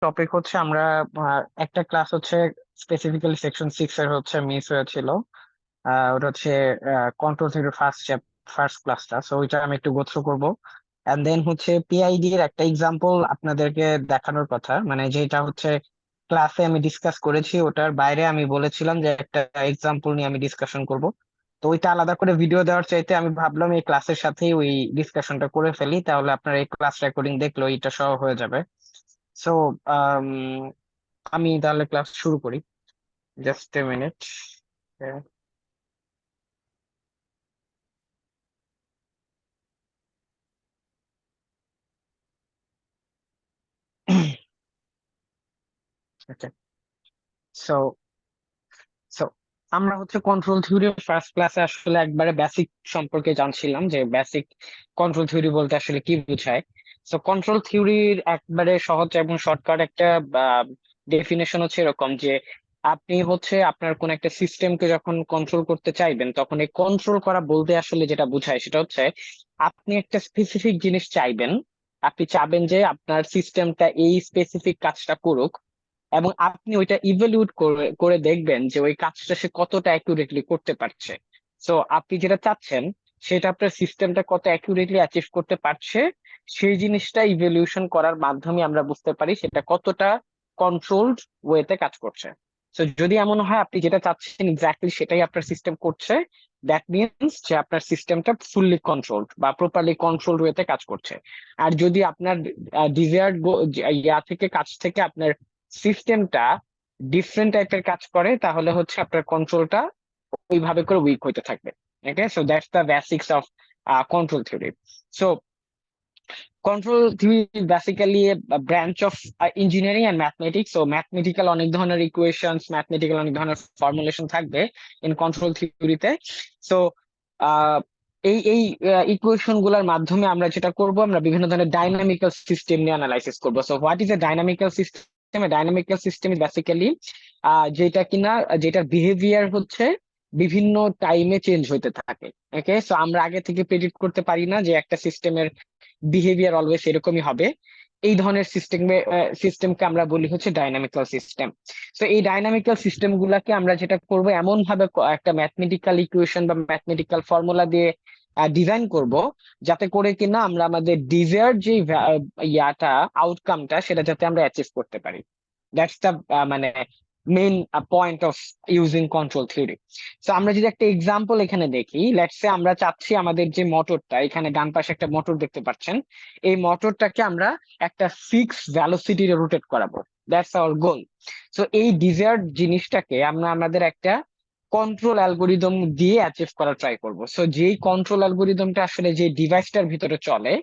Topic হচ্ছে আমরা একটা ক্লাস হচ্ছে স্পেসিফিক্যালি সেকশন 6 এর হচ্ছে মিস হয়েছিল। ওটা হচ্ছে কন্ট্রোল থিওরি ফার্স্ট ক্লাসটা, সো ওইটা আমি একটু গো থ্রু করবো। এন্ড দেন হচ্ছে পিআইডি এর একটা এক্সাম্পল আপনাদেরকে দেখানোর কথা, মানে যেটা হচ্ছে ক্লাসে আমি ডিসকাস করেছি, ওটার বাইরে আমি বলেছিলাম যে একটা এক্সাম্পল নিয়ে আমি ডিসকাশন করব। তো ওইটা আলাদা করে ভিডিও দেওয়ার চাইতে আমি ভাবলাম এই ক্লাসের সাথেই ওই ডিসকাশনটা করে ফেলি, তাহলে আপনার এই ক্লাস রেকর্ডিং দেখলো এটা সহ হয়ে যাবে। সো আমি তাহলে ক্লাস শুরু করি। Just a minute. Okay. So so আমরা হচ্ছে কন্ট্রোল থিওরি ফার্স্ট ক্লাসে আসলে একবারে বেসিক সম্পর্কে জানছিলাম, যে বেসিক কন্ট্রোল থিওরি বলতে আসলে কি বোঝায়। সো কন্ট্রোল থিওরির একবারে সহজ এবং শর্টকাট একটা ডেফিনেশন হচ্ছে এরকম যে আপনি হচ্ছে আপনার কোন একটা সিস্টেমকে যখন কন্ট্রোল করতে চাইবেন, তখন এই কন্ট্রোল করা বলতে আসলে যেটা বোঝায় সেটা হচ্ছে আপনি একটা স্পেসিফিক জিনিস চাইবেন। আপনি চাবেন যে আপনার সিস্টেমটা এই স্পেসিফিক কাজটা করুক, এবং আপনি ওইটা ইভ্যালুয়েট করে করে দেখবেন যে ওই কাজটা সে কতটা অ্যাকুরেটলি করতে পারছে। সো আপনি যেটা চাচ্ছেন সেটা আপনার সিস্টেমটা কত অ্যাকুরেটলি অ্যাচিভ করতে পারছে, সেই জিনিসটা ইভ্যালুয়েশন করার মাধ্যমে আমরা বুঝতে পারি সেটা কতটা কন্ট্রোলড ওয়েতে কাজ করছে। সো যদি এমন হয় আপনি যেটা চাচ্ছেন এক্স্যাক্টলি সেটাই আপনার সিস্টেম করছে, দ্যাট মিনস যে আপনার সিস্টেমটা ফুললি কন্ট্রোলড বা প্রপারলি কন্ট্রোলড ওয়েতে কাজ করছে। আর যদি আপনার ডিজায়ার্ড ইয়া থেকে কাজ থেকে আপনার সিস্টেমটা ডিফারেন্ট টাইপের কাজ করে, তাহলে হচ্ছে আপনার কন্ট্রোলটা ওইভাবে করে উইক হইতে থাকবে। Okay, so that's the basics of control theory. So control theory basically branch of engineering and mathematics. So mathematical অনেক ধরনের ইকুয়েশনস, ম্যাথমেটিক্যাল অনেক ধরনের ফর্মুলেশন থাকবে ইন কন্ট্রোল থিওরিতে। সো এই এই ইকুয়েশন গুলার মাধ্যমে আমরা যেটা করব, আমরা বিভিন্ন ধরনের ডাইনামিক্যাল সিস্টেম নিয়ে অ্যানালাইসিস করব। So what is a dynamical system? Dynamical system is basically যেটা কিনা, যেটার বিহেভিয়ার হচ্ছে বিভিন্ন টাইমে চেঞ্জ হইতে থাকে। ওকে, সো আমরা আগে থেকে প্রেডিক্ট করতে পারি না যে একটা সিস্টেমের বিহেভিয়ার অলওয়েজ এরকমই হবে। এই ধরনের সিস্টেমকে আমরা বলি হচ্ছে ডাইনামিক্যাল সিস্টেম। তো এই ডাইনামিক্যাল সিস্টেম গুলাকে আমরা যেটা করব, এমন ভাবে একটা ম্যাথমেটিক্যাল ইকুয়েশন বা ম্যাথমেটিক্যাল ফর্মুলা দিয়ে ডিজাইন করব, যাতে করে কিনা আমরা আমাদের ডিজায়ার্ড যে ইয়াটা আউটকামটা সেটা যাতে আমরা অ্যাচিভ করতে পারি। দ্যাটস দ্য মানে main point of using control theory. তো আমরা যদি একটা এক্সাম্পল এখানে দেখি, লেটস সে আমরা চাচ্ছি আমাদের যে মোটরটা, এখানে ডান পাশে একটা মোটর দেখতে পাচ্ছেন, এই মোটরটাকে আমরা একটা ফিক্স ভ্যালোসিটি রোটেট করাবো। That's our goal. সো এই ডিজায়ার্ড জিনিসটাকে আমরা আমাদের একটা কন্ট্রোল অ্যালগোরিদম দিয়ে অ্যাচিভ করা ট্রাই করব। সো যেই কন্ট্রোল অ্যালগোরিদমটা আসলে যে ডিভাইসটার ভিতরে চলে,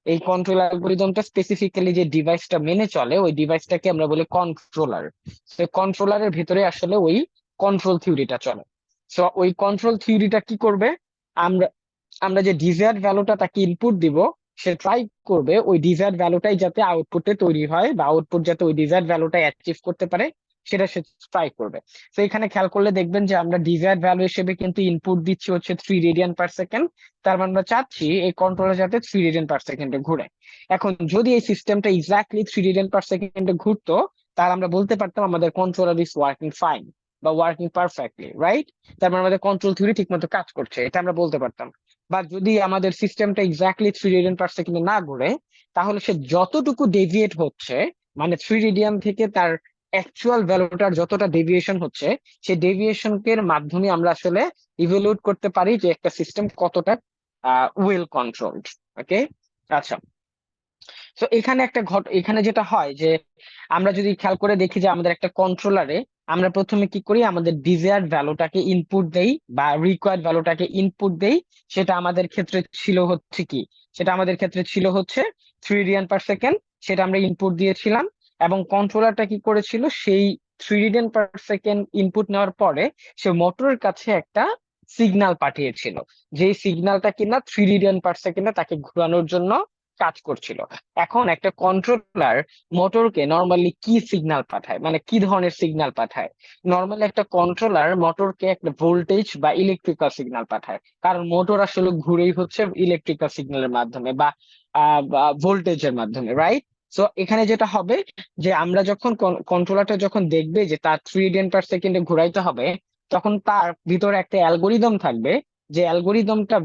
এই কন্ট্রোল অ্যালগোরিদমটা স্পেসিফিক্যালি যে ডিভাইসটা মেনে চলে, ওই ডিভাইসটাকে আমরা বলি কন্ট্রোলার। সো কন্ট্রোলারের ভিতরে আসলে ওই কন্ট্রোল থিওরিটা চলে। সো ওই কন্ট্রোল থিওরিটা কি করবে, আমরা আমরা যে ডিজায়ার্ড ভ্যালুটা তাকে ইনপুট দিব, সে ট্রাই করবে ওই ডিজায়ার্ড ভ্যালুটাই যাতে আউটপুটে তৈরি হয়, বা আউটপুট যাতে ওই ডিজায়ার্ড ভ্যালুটাই অ্যাচিভ করতে পারে, সেটা সে ট্রাই করবে। তো এখানে খেয়াল করলে দেখবেন যে আমরা ডিজায়ার্ড ভ্যালু হিসেবে কিন্তু ইনপুট দিচ্ছি হচ্ছে 3 রেডিয়ান পার সেকেন্ড। তার মানে আমরা চাচ্ছি এই কন্ট্রোলার যাতে 3 রেডিয়ান পার সেকেন্ডে ঘুরে। এখন যদি এই সিস্টেমটা এক্স্যাক্টলি 3 রেডিয়ান পার সেকেন্ডে ঘুরতো, তাহলে আমরা বলতে পারতাম আমাদের কন্ট্রোলার ইজ ওয়ার্কিং ফাইন বা ওয়ার্কিং পারফেক্টলি, রাইট? তার মানে আমাদের কন্ট্রোল থিওরি ঠিক মতো কাজ করছে, এটা আমরা বলতে পারতাম। বা যদি আমাদের সিস্টেমটা এক্স্যাক্টলি 3 রেডিয়ান পার সেকেন্ডে না ঘুরে, তাহলে সে যতটুকু ডেভিয়েট হচ্ছে, মানে 3 রেডিয়ান থেকে তার অ্যাকচুয়াল ভ্যালুটার যতটা ডেভিয়েশন হচ্ছে, সেই ডেভিয়েশন এর মাধ্যমে আমরা আসলে ইভ্যালুয়েট করতে পারি যে একটা সিস্টেম কতটা ওয়েল কন্ট্রোলড। ওকে, আচ্ছা। তো এখানে এখানে যেটা হয় যে আমরা যদি খেয়াল করে দেখি যে আমাদের একটা কন্ট্রোলারে আমরা প্রথমে কি করি, আমাদের ডিজায়ার্ড ভ্যালুটাকে ইনপুট দেই বা রিকোয়ার্ড ভ্যালুটাকে ইনপুট দেই। সেটা আমাদের ক্ষেত্রে ছিল হচ্ছে কি, সেটা আমাদের ক্ষেত্রে ছিল হচ্ছে 3 রেডিয়ান পার সেকেন্ড। সেটা আমরা ইনপুট দিয়েছিলাম, এবং কন্ট্রোলারটা কি করেছিল, সেই 3 রেডিয়ান পার সেকেন্ড ইনপুট নেওয়ার পরে সে মোটরের কাছে একটা সিগন্যাল পাঠিয়েছিল, যেই সিগন্যালটা কিনা 3 রেডিয়ান পার সেকেন্ডে তাকে ঘোরানোর জন্য কাজ করছিল। এখন একটা কন্ট্রোলার মোটরকে নর্মালি কি সিগন্যাল পাঠায়, মানে কি ধরনের সিগন্যাল পাঠায়? নর্মালি একটা কন্ট্রোলার মোটরকে একটা ভোল্টেজ বা ইলেকট্রিক্যাল সিগন্যাল পাঠায়, কারণ মোটর আসলে ঘুরেই হচ্ছে ইলেকট্রিক্যাল সিগন্যালের মাধ্যমে বা ভোল্টেজের মাধ্যমে, রাইট? সো এখানে যেটা হবে যে আমরা যখন কন্ট্রোলারটা যখন দেখবে যে তার 3 রেডিয়ান পার সেকেন্ডে ঘুরাইতে হবে, তখন তার ভিতরে একটা অ্যালগোরিদম থাকবে, যে অ্যালগোরিদমটা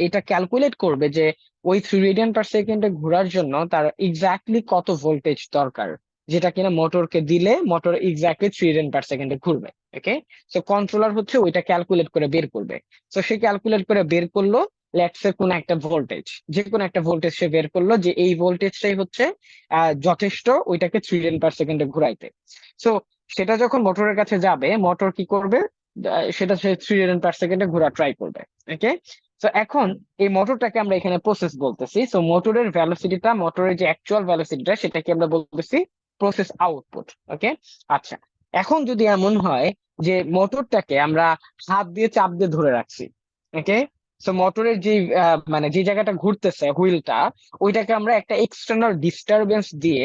এটা ক্যালকুলেট করবে যে ওই 3 রেডিয়ান পার সেকেন্ডে ঘোরার জন্য তার এক্স্যাক্টলি কত ভোল্টেজ দরকার, যেটা কিনা মোটরকে দিলে মোটর এক্স্যাক্টলি 3 রেডিয়ান পার সেকেন্ডে ঘুরবে। ওকে, সো কন্ট্রোলার হচ্ছে ওইটা ক্যালকুলেট করে বের করবে। তো সে ক্যালকুলেট করে বের করলো, লেটস সে কোন একটা ভোল্টেজ, যে কোনো একটা ভোল্টেজ সে বের করলো যে এই ভোল্টেজটাই হচ্ছে যথেষ্ট ওইটাকে 3 রেডিয়ান পার সেকেন্ডে ঘুরাইতে। সো সেটা যখন মোটরের কাছে যাবে, মোটর কি করবে, সেটা সে 3 রেডিয়ান পার সেকেন্ডে ঘোরা ট্রাই করবে। ওকে, তো এখন এই মোটরটাকে আমরা এখানে প্রসেস বলতেছি। সো মোটরের ভ্যালোসিটিটা, মোটরের যে অ্যাকচুয়াল ভ্যালোসিটিটা, সেটাকে আমরা বলতেছি প্রসেস আউটপুট। ওকে, আচ্ছা, এখন যদি এমন হয় যে মোটরটাকে আমরা হাত দিয়ে চাপ দিয়ে ধরে রাখছি, ওকে, সো মোটরের যে মানে যে জায়গাটা ঘুরতেছে হুইলটা, ওইটাকে আমরা একটা এক্সটার্নাল ডিস্টারবেন্স দিয়ে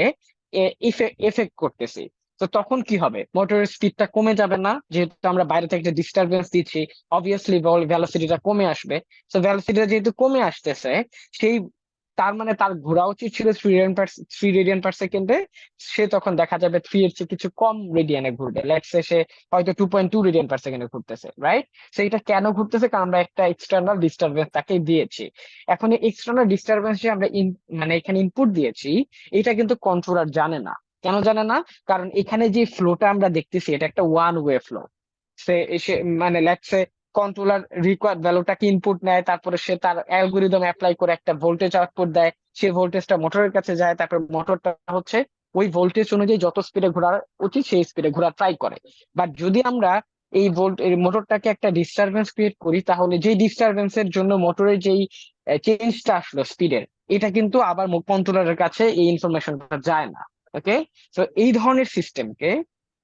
এফেক্ট করতেছি। তো তখন কি হবে, মোটরের স্পিডটা কমে যাবে না, যেহেতু আমরা বাইরে থেকে একটা ডিস্টারবেন্স দিচ্ছি, অবভিয়াসলি ভ্যালোসিটিটা কমে আসবে। তো ভ্যালোসিটিটা যেহেতু কমে আসতেছে, সেই তার মানে তার ঘোরা উচিত ছিল 3 রেডিয়ান পার সেকেন্ডে, সে তখন দেখা যাবে 3 এর চেয়ে কিছু কম রেডিয়ানে ঘুরবে, লেটস সে হয়তো 2.2 রেডিয়ান পার সেকেন্ডে ঘুরতেছে, রাইট? সেইটা কেন ঘুরতেছে, কারণ আমরা একটা এক্সটার্নাল ডিস্টারবেন্স তাকে দিয়েছি। এখন এই এক্সটার্নাল ডিস্টারবেন্স যে আমরা মানে এখানে ইনপুট দিয়েছি, এটা কিন্তু কন্ট্রোলার জানে না। কেন জানে না? কারণ এখানে যে ফ্লোটা আমরা দেখতেছি এটা একটা ওয়ান ওয়ে ফ্লো। সে সে মানে লেটস সে কন্ট্রোলার রিকোয়ার্ড ভ্যালুটাকে ইনপুট নেয়, তারপরে সে তার অ্যালগোরিদম অ্যাপ্লাই করে একটা ভোল্টেজ আউটপুট দেয়, সেই ভোল্টেজটা মোটরের কাছে যায়, তারপর মোটরটা হচ্ছে ওই ভোল্টেজ অনুযায়ী যত স্পিডে ঘোরা উচিত সেই স্পিডে ঘোরা ট্রাই করে। বাট যদি আমরা এই মোটরটাকে একটা ডিস্টারবেন্স ক্রিয়েট করি, তাহলে যেই ডিস্টারবেন্সের জন্য মোটরের যেই চেঞ্জটা আসলো স্পিডের, এটা কিন্তু আবার কন্ট্রোলারের কাছে এই ইনফরমেশনটা যায় না। ওকে, তো এই ধরনের সিস্টেমকে,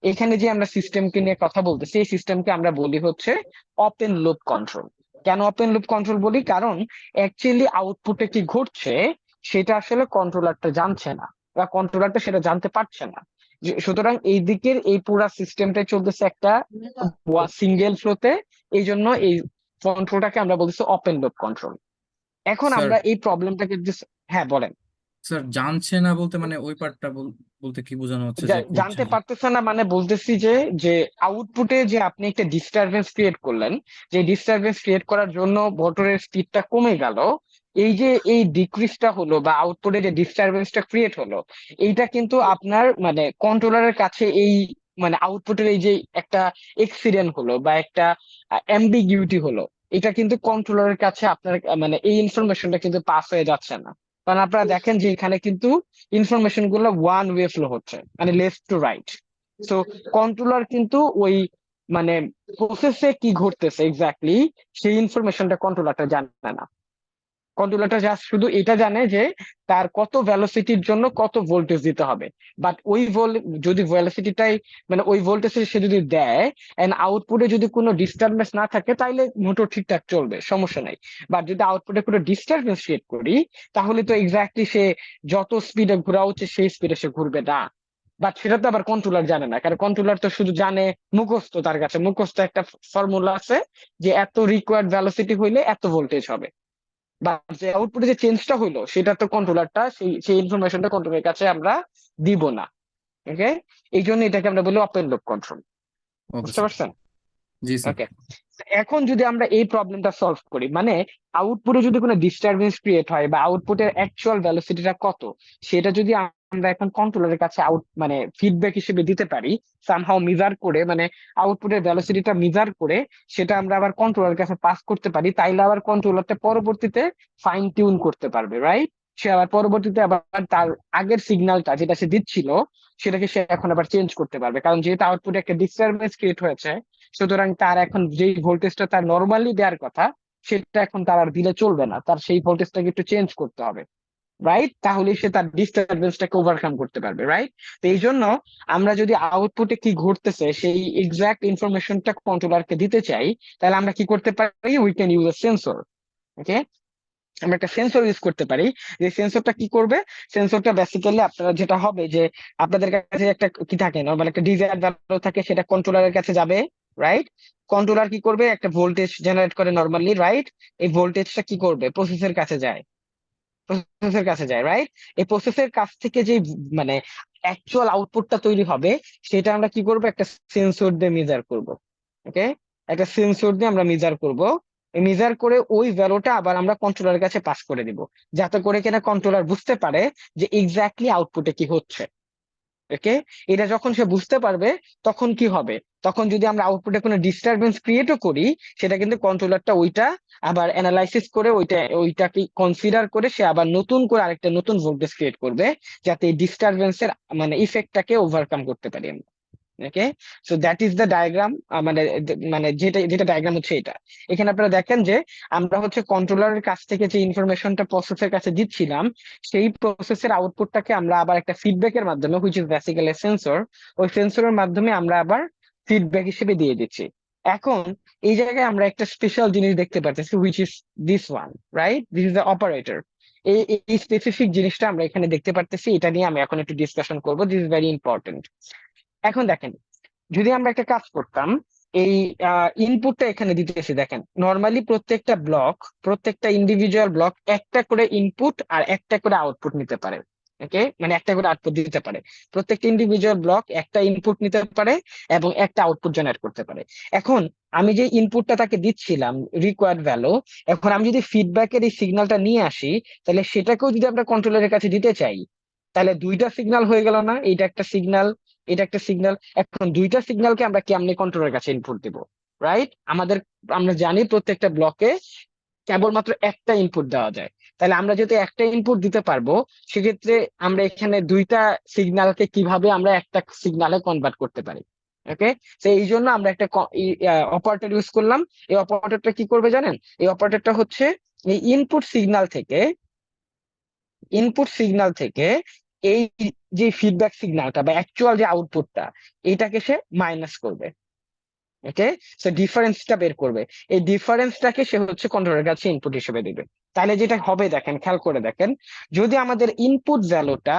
এখানে যে আমরা সিস্টেমকে নিয়ে কথা বলতেছি, এই সিস্টেমকে আমরা বলি হচ্ছে ওপেন লুপ কন্ট্রোল। কেন ওপেন লুপ কন্ট্রোল বলি? কারণ অ্যাকচুয়ালি আউটপুটে কি ঘটছে সেটা আসলে কন্ট্রোলারটা জানছে না, বা কন্ট্রোলারটা সেটা জানতে পারছে না। সুতরাং এই দিকের এই পুরা সিস্টেমটাই চলতেছে একটা সিঙ্গেল ফ্লোতে। এই জন্য এই কন্ট্রোলটাকে আমরা বলতেছি ওপেন লুপ কন্ট্রোল। এখন স্যার, আমরা এই প্রবলেমটাকে হ্যাঁ বলেন। স্যার জানছে না বলতে মানে ওই পার্টটা বলতে কি বোঝানো হচ্ছে যে করছে জানতে না? পারতেছে না মানে বলতেছি যে যে আউটপুটে যে আপনি একটা ডিস্টারবেন্স ক্রিয়েট করলেন, যে ডিস্টারবেন্স ক্রিয়েট করার জন্য মোটরের স্পিডটা কমে গেল, এই যে এই ডিক্রিজটা হলো বা আউটপুটে যে ডিস্টারবেন্সটা ক্রিয়েট হলো, এইটা কিন্তু আপনার মানে কন্ট্রোলারের কাছে এই মানে আউটপুটের এই যে একটা এক্সিডেন্ট হলো বা একটা অ্যাম্বিগিউটি হলো, এটা কিন্তু কন্ট্রোলারের কাছে আপনার মানে এই ইনফরমেশনটা কিন্তু পাস হয়ে যাচ্ছে না। কারণ আপনারা দেখেন যে এখানে কিন্তু ইনফরমেশন গুলো ওয়ান ওয়ে ফ্লো হচ্ছে, মানে left to right. So controller কিন্তু ওই মানে প্রসেসে কি ঘটতেছে এক্স্যাক্টলি সেই ইনফরমেশনটা কন্ট্রোলারটা জানে না। কন্ট্রোলারটা জাস্ট শুধু এটা জানে যে তার কত ভ্যালোসিটির জন্য কত ভোল্টেজ দিতে হবে। বাট ওই যদি ভ্যালোসিটিটাই মানে ওই ভোল্টেজ সে যদি দেয় এন্ড আউটপুটে যদি কোনো ডিস্টারবেন্স না থাকে, তাহলে মোটর ঠিকঠাক চলবে, সমস্যা নাই। বাট যদি আউটপুটে কোনো ডিস্টারবেন্স ক্রিয়েট করি, তাহলে তো এক্স্যাক্টলি সে যত স্পিডে ঘোরা উচিত সেই স্পিডে সে ঘুরবে না। বাট সেটা তো আবার কন্ট্রোলার জানে না, কারণ কন্ট্রোলার তো শুধু জানে মুখস্থ, তার কাছে মুখস্থ একটা ফর্মুলা আছে যে এত রিকোয়ার্ড ভ্যালোসিটি হইলে এত ভোল্টেজ হবে। বা যে আউটপুটে যে চেঞ্জটা হইলো সেটা তো কন্ট্রোলারটা সেই সেই ইনফরমেশনটা কন্ট্রোলের কাছে আমরা দিব না। ওকে, এই জন্য এটাকে আমরা বলি ওপেন লুপ কন্ট্রোল। ওকে বুঝতে স্যার। পারছেন? জি স্যার। ওকে, এখন যদি আমরা এই প্রবলেমটা সলভ করি, মানে আউটপুটে যদি কোনো ডিস্টারবেন্স ক্রিয়েট হয় বা আউটপুটের অ্যাকচুয়াল ভ্যালোসিটিটা কত, সেটা যদি আমরা এখন কন্ট্রোলারের কাছে মানে ফিডব্যাক হিসেবে দিতে পারি, সামহাও মেজার করে, মানে আউটপুটের ভ্যালোসিটিটা মেজার করে সেটা আমরা আবার কন্ট্রোলারের কাছে পাস করতে পারি, তাইলে আবার কন্ট্রোলারটা পরবর্তীতে ফাইন টিউন করতে পারবে, রাইট? সে আবার পরবর্তীতে আবার তার আগের সিগন্যালটা যেটা সে দিচ্ছিল সেটাকে সে এখন আবার চেঞ্জ করতে পারবে, কারণ যেহেতু আউটপুটে একটা ডিস্টারবেন্স ক্রিয়েট হয়েছে, সুতরাং তার এখন যেই ভোল্টেজটা তার নর্মালি দেওয়ার কথা সেটা এখন তার আর দিলে চলবে না, তার সেই ভোল্টেজটাকে একটু চেঞ্জ করতে হবে, রাইট? তাহলে সে তার ডিস্টারবেন্সটাকে ওভারকাম করতে পারবে, রাইট? তো এই জন্য আমরা যদি আউটপুটে কি ঘটতেছে সেই এক্সাক্ট ইনফরমেশনটা কন্ট্রোলারকে দিতে চাই, তাহলে আমরা কি করতে পারি, we can use a sensor. Okay, আমরা একটা সেন্সর ইউজ করতে পারি। যে সেন্সরটা কি করবে, সেন্সরটা বেসিক্যালি আপনারা যেটা হবে যে আপনাদের কাছে একটা কি থাকে, নর্মাল একটা ডিজায়ার ভ্যালু থাকে, সেটা কন্ট্রোলারের কাছে যাবে, রাইট? কন্ট্রোলার কি করবে, একটা ভোল্টেজ জেনারেট করে নর্মালি, রাইট? এই ভোল্টেজটা কি করবে, প্রসেসের কাছে যায়। প্রসেসের কাছে যায়, রাইট? এই প্রসেসের কাছ থেকে যে মানে অ্যাকচুয়াল আউটপুটটা তৈরি হবে, সেটা আমরা কি করব, একটা সেন্সর দিয়ে মেজার করব। ওকে, একটা সেন্সর দিয়ে আমরা মেজার করব। মেজার করে ওই ভ্যালুটা আবার আমরা কন্ট্রোলারের কাছে পাস করে দিব, যাতে করে কিনা কন্ট্রোলার বুঝতে পারে যে এক্স্যাক্টলি আউটপুটে কি হচ্ছে। ওকে, এটা যখন সে বুঝতে পারবে, তখন কি হবে, তখন যদি আমরা আউটপুটে কোনো ডিস্টারবেন্স ক্রিয়েটও করি, সেটা কিন্তু কন্ট্রোলারটা ওইটা আবার অ্যানালাইসিস করে ওইটাকে কনসিডার করে সে আবার নতুন করে আরেকটা নতুন ভোল্টেজ ক্রিয়েট করবে, যাতে এই ডিস্টারবেন্সের মানে ইফেক্টটাকে ওভারকাম করতে পারি আমরা। Okay, so that is the diagram. মানে মানে যেটা যেটা ডায়াগ্রাম হচ্ছে এটা। এখানে আপনারা দেখেন যে আমরা হচ্ছে কন্ট্রোলারের কাছ থেকে যে ইনফরমেশনটা প্রসেসের কাছে দিচ্ছিলাম, সেই প্রসেসের আউটপুটটাকে আমরা আবার একটা ফিডব্যাকের মাধ্যমে, হুইচ ইজ বেসিক্যালি সেন্সর, ওই সেন্সরের মাধ্যমে আমরা আবার ফিডব্যাক হিসেবে দিয়ে দিচ্ছি। এখন এই জায়গায় আমরা একটা স্পেশাল জিনিস দেখতে পাচ্ছি, which is this one, right? This is the operator. এই স্পেসিফিক জিনিসটা আমরা এখানে দেখতে পারতেছি, এটা নিয়ে আমি এখন একটু ডিসকাশন করবো। This is very important. এখন দেখেন, যদি আমরা একটা কাজ করতাম, এই ইনপুটটা এখানে দিতেছি, দেখেন নর্মালি প্রত্যেকটা ইন্ডিভিজুয়াল ব্লক একটা করে ইনপুট আর একটা করে আউটপুট নিতে পারে। ওকে, মানে একটা করে আউটপুট দিতে পারে। প্রত্যেকটা ইন্ডিভিজুয়াল ব্লক একটা ইনপুট নিতে পারে এবং একটা আউটপুট জেনারেট করতে পারে। এখন আমি যে ইনপুটটা তাকে দিচ্ছিলাম, রিকোয়ার্ড ভ্যালু, এখন আমি যদি ফিডব্যাকের এই সিগন্যালটা নিয়ে আসি, তাহলে সেটাকেও যদি আমরা কন্ট্রোলারের কাছে দিতে চাই, তাহলে দুইটা সিগন্যাল হয়ে গেল না? এইটা একটা সিগন্যাল, এটা একটা সিগন্যাল। এখন দুইটা সিগন্যালকে আমরা কেমনে কন্ট্রোলের কাছে ইনপুট দিব, রাইট? আমরা জানি প্রত্যেকটা ব্লকে কেবলমাত্র একটা ইনপুট দেওয়া যায়। তাহলে আমরা যেহেতু একটা ইনপুট দিতে পারবো, সেক্ষেত্রে আমরা এখানে দুইটা সিগন্যালকে কিভাবে আমরা একটা সিগন্যালে কনভার্ট করতে পারি। ওকে, তো এই জন্য আমরা একটা অপারেটর ইউজ করলাম। এই অপারেটরটা কি করবে জানেন? এই অপারেটরটা হচ্ছে এই ইনপুট সিগন্যাল থেকে এই যে ফিডব্যাক সিগন্যালটা বা অ্যাকচুয়াল যে আউটপুটটা, এটাকে সে মাইনাস করবে। ওকে, সে ডিফারেন্সটা বের করবে। এই ডিফারেন্সটাকে সে হচ্ছে কন্ট্রোলের কাছে ইনপুট হিসেবে দিবে। তাহলে যেটা হবে, দেখেন, খেয়াল করে দেখেন, যদি আমাদের ইনপুট ভ্যালুটা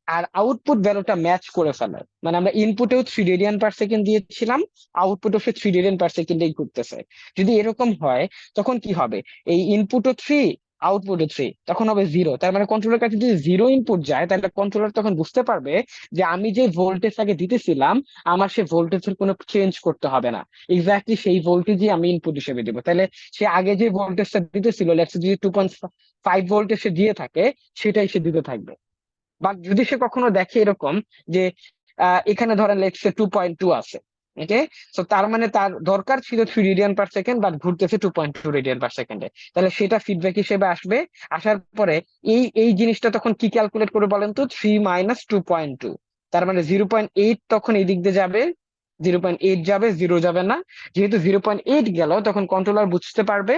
আর আউটপুট ভ্যালুটা ম্যাচ করে ফেলে, মানে আমরা ইনপুটেও 3 রেডিয়ান পার সেকেন্ড দিয়েছিলাম, আউটপুটও সে 3 রেডিয়ান পার সেকেন্ডেই ঘুরতেছে, যদি এরকম হয়, তখন কি হবে, এই ইনপুটও 3, আউটপুটও 3, তখন হবে 0। তার মানে কন্ট্রোলের কাছে যদি 0 ইনপুট যায়, তাহলে কন্ট্রোলার তখন বুঝতে পারবে যে আমি যে ভোল্টেজটাকে দিতেছিলাম, আমার সে ভোল্টেজের কোনো চেঞ্জ করতে হবে না, এক্স্যাক্টলি সেই ভোল্টেজই আমি ইনপুট হিসেবে দিব। তাহলে সে আগে যে ভোল্টেজটা দিতেছিল, লেটস সে যদি 2.5 ভোল্টেজ সে দিয়ে থাকে, সেটাই সে দিতে থাকবে। বা যদি সে কখনো দেখে এরকম যে এখানে ধরেন লেটস সে 2.2 আছে, ওকে, তো তার মানে তার দরকার ছিল 3 রেডিয়ান পার সেকেন্ড, বাট ঘুরতেছে 2.2 রেডিয়ান পার সেকেন্ডে, তাহলে সেটা ফিডব্যাক হিসেবে আসবে। আসার পরে এই জিনিসটা তখন কি ক্যালকুলেট করে বলেন তো, 3 - 2.2, তার মানে 0.8 তখন এই দিক দিয়ে যাবে, 0.8 যাবে, 0 যাবে না। যেহেতু 0.8 গেল, তখন কন্ট্রোলার বুঝতে পারবে,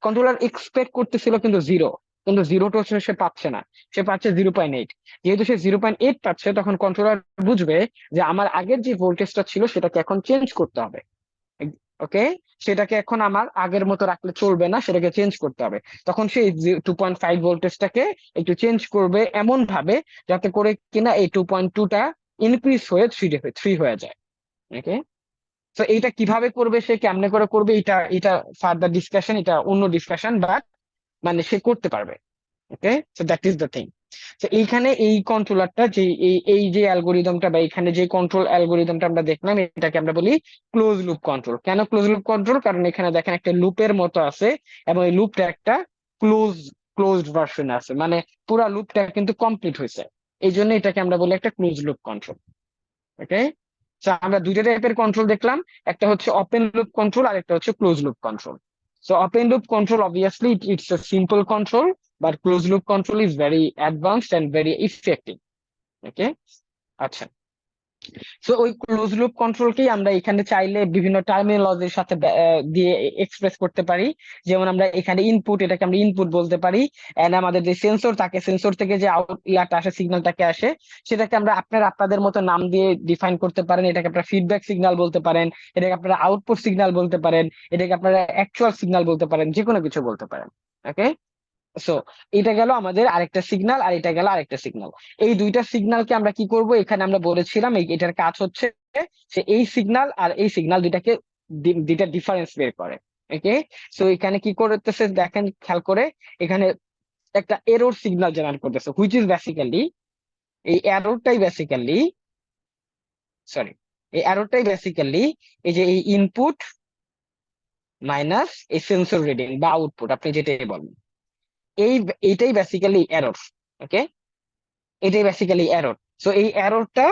কন্ট্রোলার এক্সপেক্ট করতেছিল কিন্তু 0, কিন্তু 0টা সে পাচ্ছে না, সে পাচ্ছে 0.8। যেহেতু সে 0.8 পাচ্ছে, তখন কন্ট্রোলার বুঝবে যে আমার আগের যে ভোল্টেজটা ছিল সেটাকে এখন চেঞ্জ করতে হবে। ওকে, সেটাকে এখন আমার আগের মতো রাখলে চলবে না, সেটাকে চেঞ্জ করতে হবে। তখন সেই 2.5 ভোল্টেজটাকে একটু চেঞ্জ করবে এমন ভাবে, যাতে করে কিনা এই 2.2টা ইনক্রিজ হয়ে 3 হয়ে যায়। ওকে, তো এইটা কিভাবে করবে, সে কেমনে করে করবে, এটা এটা ফার্দার ডিসকাশন, এটা অন্য ডিসকাশন, বাট মানে সে করতে পারবে। Okay, so that is the thing. তো এইখানে এই কন্ট্রোলারটা যে এই যে অ্যালগোরিদমটা বা এখানে যে কন্ট্রোল অ্যালগোরিদমটা আমরা দেখলাম, এটাকে আমরা বলি ক্লোজ লুপ কন্ট্রোল। কেন ক্লোজ লুপ কন্ট্রোল? কারণ এখানে দেখেন একটা লুপের মতো আছে, এবং এই লুপটা একটা ক্লোজ ক্লোজড ভার্সন আছে, মানে পুরা লুপটা কিন্তু কমপ্লিট হয়েছে। এই জন্য এটাকে আমরা বলি একটা ক্লোজ লুপ কন্ট্রোল। ওকে, তো আমরা দুইটা টাইপের কন্ট্রোল দেখলাম, একটা হচ্ছে ওপেন লুপ কন্ট্রোল আর একটা হচ্ছে close loop control. So open loop control, obviously it's a simple control, but closed loop control is very advanced and very effective. Okay, আচ্ছা, সো ওই ক্লোজ লুপ কন্ট্রোলকেই আমরা এখানে চাইলে বিভিন্ন টার্মিনোলজির সাথে দিয়ে এক্সপ্রেস করতে পারি। যেমন আমরা এখানে ইনপুট, এটাকে আমরা ইনপুট বলতে পারি, এন্ড আমাদের যে সেন্সর থাকে, সেন্সর থেকে যে আউট ইয়াটা আসে, সিগন্যালটাকে আসে, সেটাকে আমরা আপনাদের মতো নাম দিয়ে ডিফাইন করতে পারেন। এটাকে আপনারা ফিডব্যাক সিগন্যাল বলতে পারেন, এটাকে আপনারা আউটপুট সিগন্যাল বলতে পারেন, এটাকে আপনারা অ্যাকচুয়াল সিগন্যাল বলতে পারেন, যে কোনো কিছু বলতে পারেন। ওকে, সো এটা গেল আমাদের আরেকটা সিগন্যাল, আর এটা গেল আরেকটা সিগন্যাল। এই দুইটা সিগন্যালকে আমরা কি করব, এখানে আমরা বলেছিলাম এটার কাজ হচ্ছে যে এই সিগন্যাল আর এই সিগন্যাল দুইটাকে দুইটা ডিফারেন্স বের করে। ওকে, সো এখানে কি করতেছে দেখেন, খেয়াল করে, এখানে একটা এরর সিগন্যাল জেনারেট করতেছে, হুইচ ইজ বেসিক্যালি এই এররটাই বেসিক্যালি সরি এই এররটাই বেসিক্যালি এই যে এই ইনপুট মাইনাস এই সেন্সর রিডিং বা আউটপুট, আপনি যেটাই বলেন, এই এইটাই বেসিক্যালি এরর। ওকে, এটাই বেসিক্যালি এরর। সো এই এররটা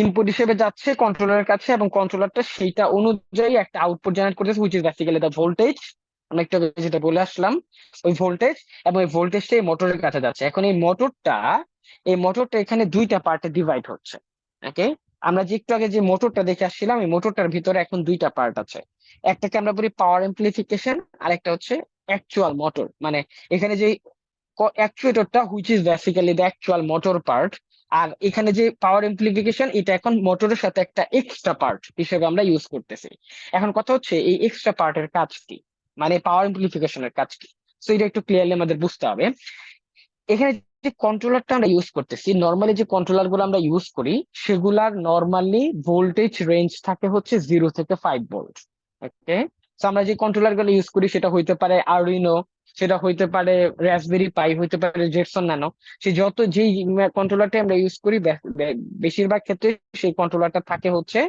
ইনপুট হিসেবে যাচ্ছে কন্ট্রোলারের কাছে, এবং কন্ট্রোলারটা সেইটা অনুযায়ী একটা আউটপুট জেনারেট করতেছে, which is basically the voltage. আমরা একটু আগে যেটা বলে আসলাম, ওই ভোল্টেজ, এবং এই ভোল্টেজটা এই মোটরের কাছে যাচ্ছে। এখন এই মোটরটা এখানে দুইটা পার্টে ডিভাইড হচ্ছে। ওকে, আমরা যে একটু আগে যে মোটরটা দেখে আসছিলাম, এই মোটরটার ভিতরে এখন দুইটা পার্ট আছে। একটাকে আমরা বলি পাওয়ার এমপ্লিফিকেশন, আর একটা হচ্ছে অ্যাকচুয়াল মোটর, মানে এখানে যে অ্যাকচুয়েটরটা which is basically the actual motor part. আর এখানে যে পাওয়ার এমপ্লিফিকেশন, এটা এখন মোটরের সাথে একটা এক্সট্রা পার্ট হিসেবে আমরা ইউজ করতেছি। এখন কথা হচ্ছে এই এক্সট্রা পার্টের কাজ কি, মানে পাওয়ার এমপ্লিফিকেশনের কাজ কি। সো এটা একটু ক্লিয়ারলি আমাদের বুঝতে হবে। এখানে যে কন্ট্রোলারটা আমরা ইউজ করতেছি, নর্মালি যে কন্ট্রোলার গুলো আমরা ইউজ করি, সেগুলার নর্মালি ভোল্টেজ রেঞ্জ থাকে হচ্ছে 0 থেকে 5 ভোল্ট। ওকে, তো আমরা যে কন্ট্রোলার গুলো ইউজ করি সেটা হইতে পারে আরডুইনো, সেটা হইতে পারে রাসবেরি পাই, হইতে পারে জেটসন ন্যানো। সে যত যেই কন্ট্রোলারটা আমরা ইউজ করি, বেশিরভাগ ক্ষেত্রে সেই কন্ট্রোলারটা থাকে হচ্ছে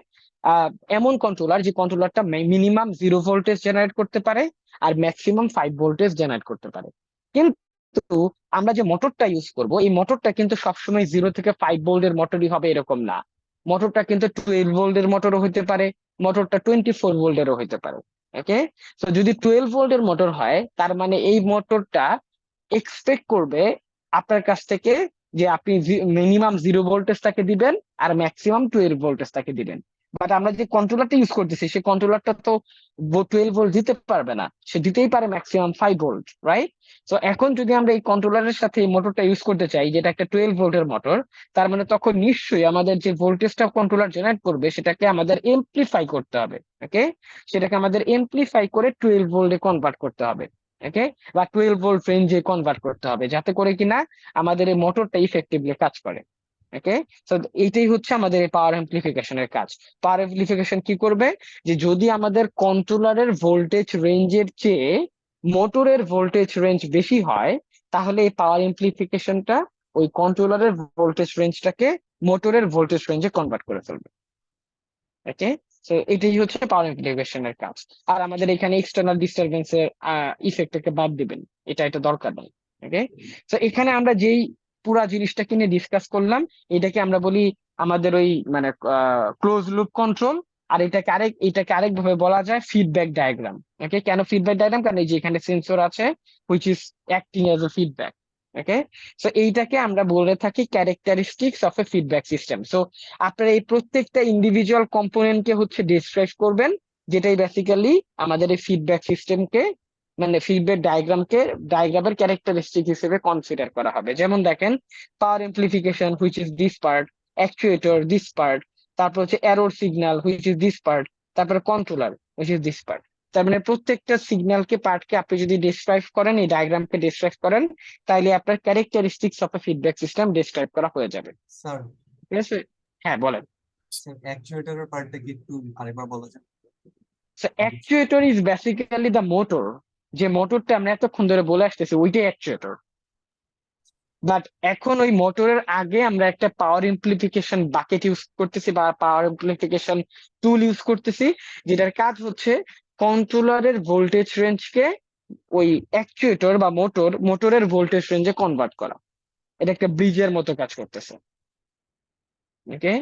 এমন কন্ট্রোলার যে কন্ট্রোলারটা মিনিমাম 0 ভোল্টেজ জেনারেট করতে পারে আর ম্যাক্সিমাম 5 ভোল্টেজ জেনারেট করতে পারে। কিন্তু আমরা যে মোটরটা ইউজ করব, এই মোটরটা কিন্তু সবসময় 0 থেকে 5 ভোল্টের মোটরই হবে এরকম না। মোটরটা কিন্তু 12 ভোল্টের মোটরও হতে পারে, মোটরটা 24 ভোল্টেরও হতে পারে। ওকে, তো যদি 12 ভোল্টের মোটর হয়, তার মানে এই মোটরটা এক্সপেক্ট করবে আপনার কাছ থেকে যে আপনি মিনিমাম 0 ভোল্টেজ তাকে দিবেন আর ম্যাক্সিমাম 12 ভোল্টেজ তাকে দিবেন। বাট আমরা যে কন্ট্রোলারটা ইউজ করতেছি, সেই কন্ট্রোলারটা তো 12 ভোল্ট দিতে পারবে না, সে দিতেই পারে ম্যাক্সিমাম 5 ভোল্ট, রাইট? তো এখন যদি আমরা এই কন্ট্রোলারের সাথে এই মোটরটা ইউজ করতে চাই, যেটা একটা 12 ভোল্টের মোটর, তার মানে তখন নিশ্চয়ই আমাদের যে ভোল্টেজটা কন্ট্রোলার জেনারেট করবে সেটাকে আমাদের এমপ্লিফাই করতে হবে। ওকে, সেটাকে আমাদের এমপ্লিফাই করে 12 ভোল্টে কনভার্ট করতে হবে। ওকে, বা 12 ভোল্ট রেঞ্জে কনভার্ট করতে হবে, যাতে করে কিনা আমাদের এই মোটরটা ইফেক্টিভলি কাজ করে। ওকে, তো এইটাই হচ্ছে আমাদের এই পাওয়ার এমপ্লিফিকেশনের কাজ। পাওয়ার এমপ্লিফিকেশন কি করবে, যে যদি আমাদের কন্ট্রোলারের ভোল্টেজ রেঞ্জের চেয়ে মোটরের ভোল্টেজ রেঞ্জ বেশি হয়, তাহলে এই পাওয়ার এমপ্লিফিকেশনটা ওই কন্ট্রোলারের ভোল্টেজ রেঞ্জটাকে মোটরের ভোল্টেজ রেঞ্জে কনভার্ট করে ফেলবে। ওকে, তো এটাই হচ্ছে পাওয়ার এমপ্লিফিকেশনের কাজ। আর আমাদের এখানে এক্সটার্নাল ডিস্টারবেন্সের ইফেক্টটাকে বাদ দিবেন, এটা দরকার নেই। ওকে, তো এখানে আমরা যেই পুরা জিনিসটাকে নিয়ে ডিসকাস করলাম, এটাকে আমরা বলি আমাদের ওই মানে ক্লোজ লুপ কন্ট্রোল। আর এটাকে আরেকভাবে বলা যায় ফিডব্যাক ডায়াগ্রাম। ওকে, কেন ফিডব্যাক ডায়াগ্রাম? কারণ এই যে এখানে সেন্সর আছে which is acting as a feedback. Okay, so এইটাকে আমরা বলে থাকি characteristics of a feedback system. So আপনারা এই প্রত্যেকটা ইন্ডিভিজুয়াল কম্পোনেন্টকে হচ্ছে ডিসক্রাইব করবেন, যেটাই বেসিক্যালি আমাদের এই ফিডব্যাক সিস্টেমকে, মানে ফিডব্যাক ডায়াগ্রামের ক্যারেক্টারিস্টিক হিসেবে কনসিডার করা হবে। যেমন দেখেন, power amplification which is this part, actuator this part, তারপর হচ্ছে error signal which is this part, তারপরে controller which is this part. তার মানে প্রত্যেকটা সিগন্যালকে পার্টকে আপনি যদি ডিসক্রাইব করেন, এই ডায়াগ্রামকে ডিসক্রাইব করেন, তাইলে আপনার characteristics of a feedback system describe করা হয়ে যাবে। স্যার, ঠিক আছে? হ্যাঁ, বলেন। অ্যাকচুয়েটরের পার্টটা কি একটু আরেকবার বলা যায়? So actuator is basically the motor, যে মোটরটা আমরা এতক্ষণ ধরে বলে আসতেছি ওইটাই অ্যাকচুয়েটর। বাট এখন ওই মোটরের আগে আমরা একটা পাওয়ার ইমপ্লিফিকেশন বাকেট ইউজ করতেছি বা পাওয়ার ইমপ্লিফিকেশন টুল ইউজ করতেছি, যেটার কাজ হচ্ছে কন্ট্রোলারের ভোল্টেজ রেঞ্জকে ওই অ্যাকচুয়েটর বা মোটরের ভোল্টেজ রেঞ্জে কনভার্ট করা। এটা একটা ব্রিজের মতো কাজ করতেছে। ওকে,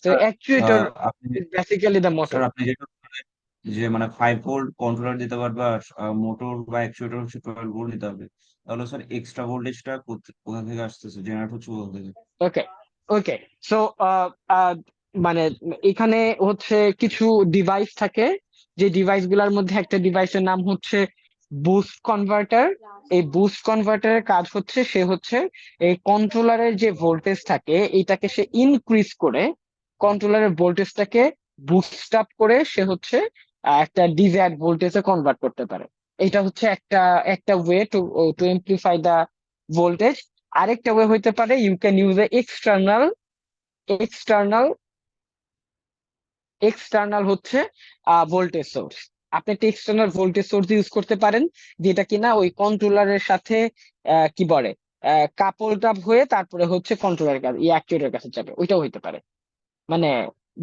তো স্যার, অ্যাকচুয়েটর আপনি is basically the motor. Sir আপনি যেটা বললেন যে মানে 5 ভোল্ট কন্ট্রোলার দিতে পারবে আর মোটর বা অ্যাকচুয়েটর হচ্ছে 12 ভোল্ট দিতে হবে, তাহলে স্যার এক্সট্রা ভোল্টেজটা কোথা থেকে আসতেছে, জেনারেট হচ্ছে কোথা থেকে? ওকে, ওকে, সো মানে এখানে হচ্ছে কিছু ডিভাইস থাকে, যে ডিভাইস গুলার মধ্যে একটা ডিভাইসের নাম হচ্ছে বুস্ট কনভার্টার। এই বুস্ট কনভার্টারের কাজ হচ্ছে, সে হচ্ছে এই কন্ট্রোলারের যে ভোল্টেজ থাকে এটাকে সে ইনক্রিজ করে কন্ট্রোলারের ভোল্টেজটাকে বুস্ট আপ করে সে হচ্ছে একটা ডিজায়ার্ড ভোল্টেজে কনভার্ট করতে পারে। এটা হচ্ছে একটা একটা way to to amplify the voltage. আরেকটা ওয়ে হইতে পারে you can use a external external হচ্ছে ভোল্টেজ সোর্স। আপনি একটা এক্সটার্নাল ভোল্টেজ সোর্স ইউজ করতে পারেন, যেটা কিনা ওই কন্ট্রোলারের সাথে কি বলে কাপলড আপ হয়ে তারপরে হচ্ছে কন্ট্রোলারের কাছে অ্যাকচুয়েটরের কাছে যাবে, ওইটাও হইতে পারে। মানে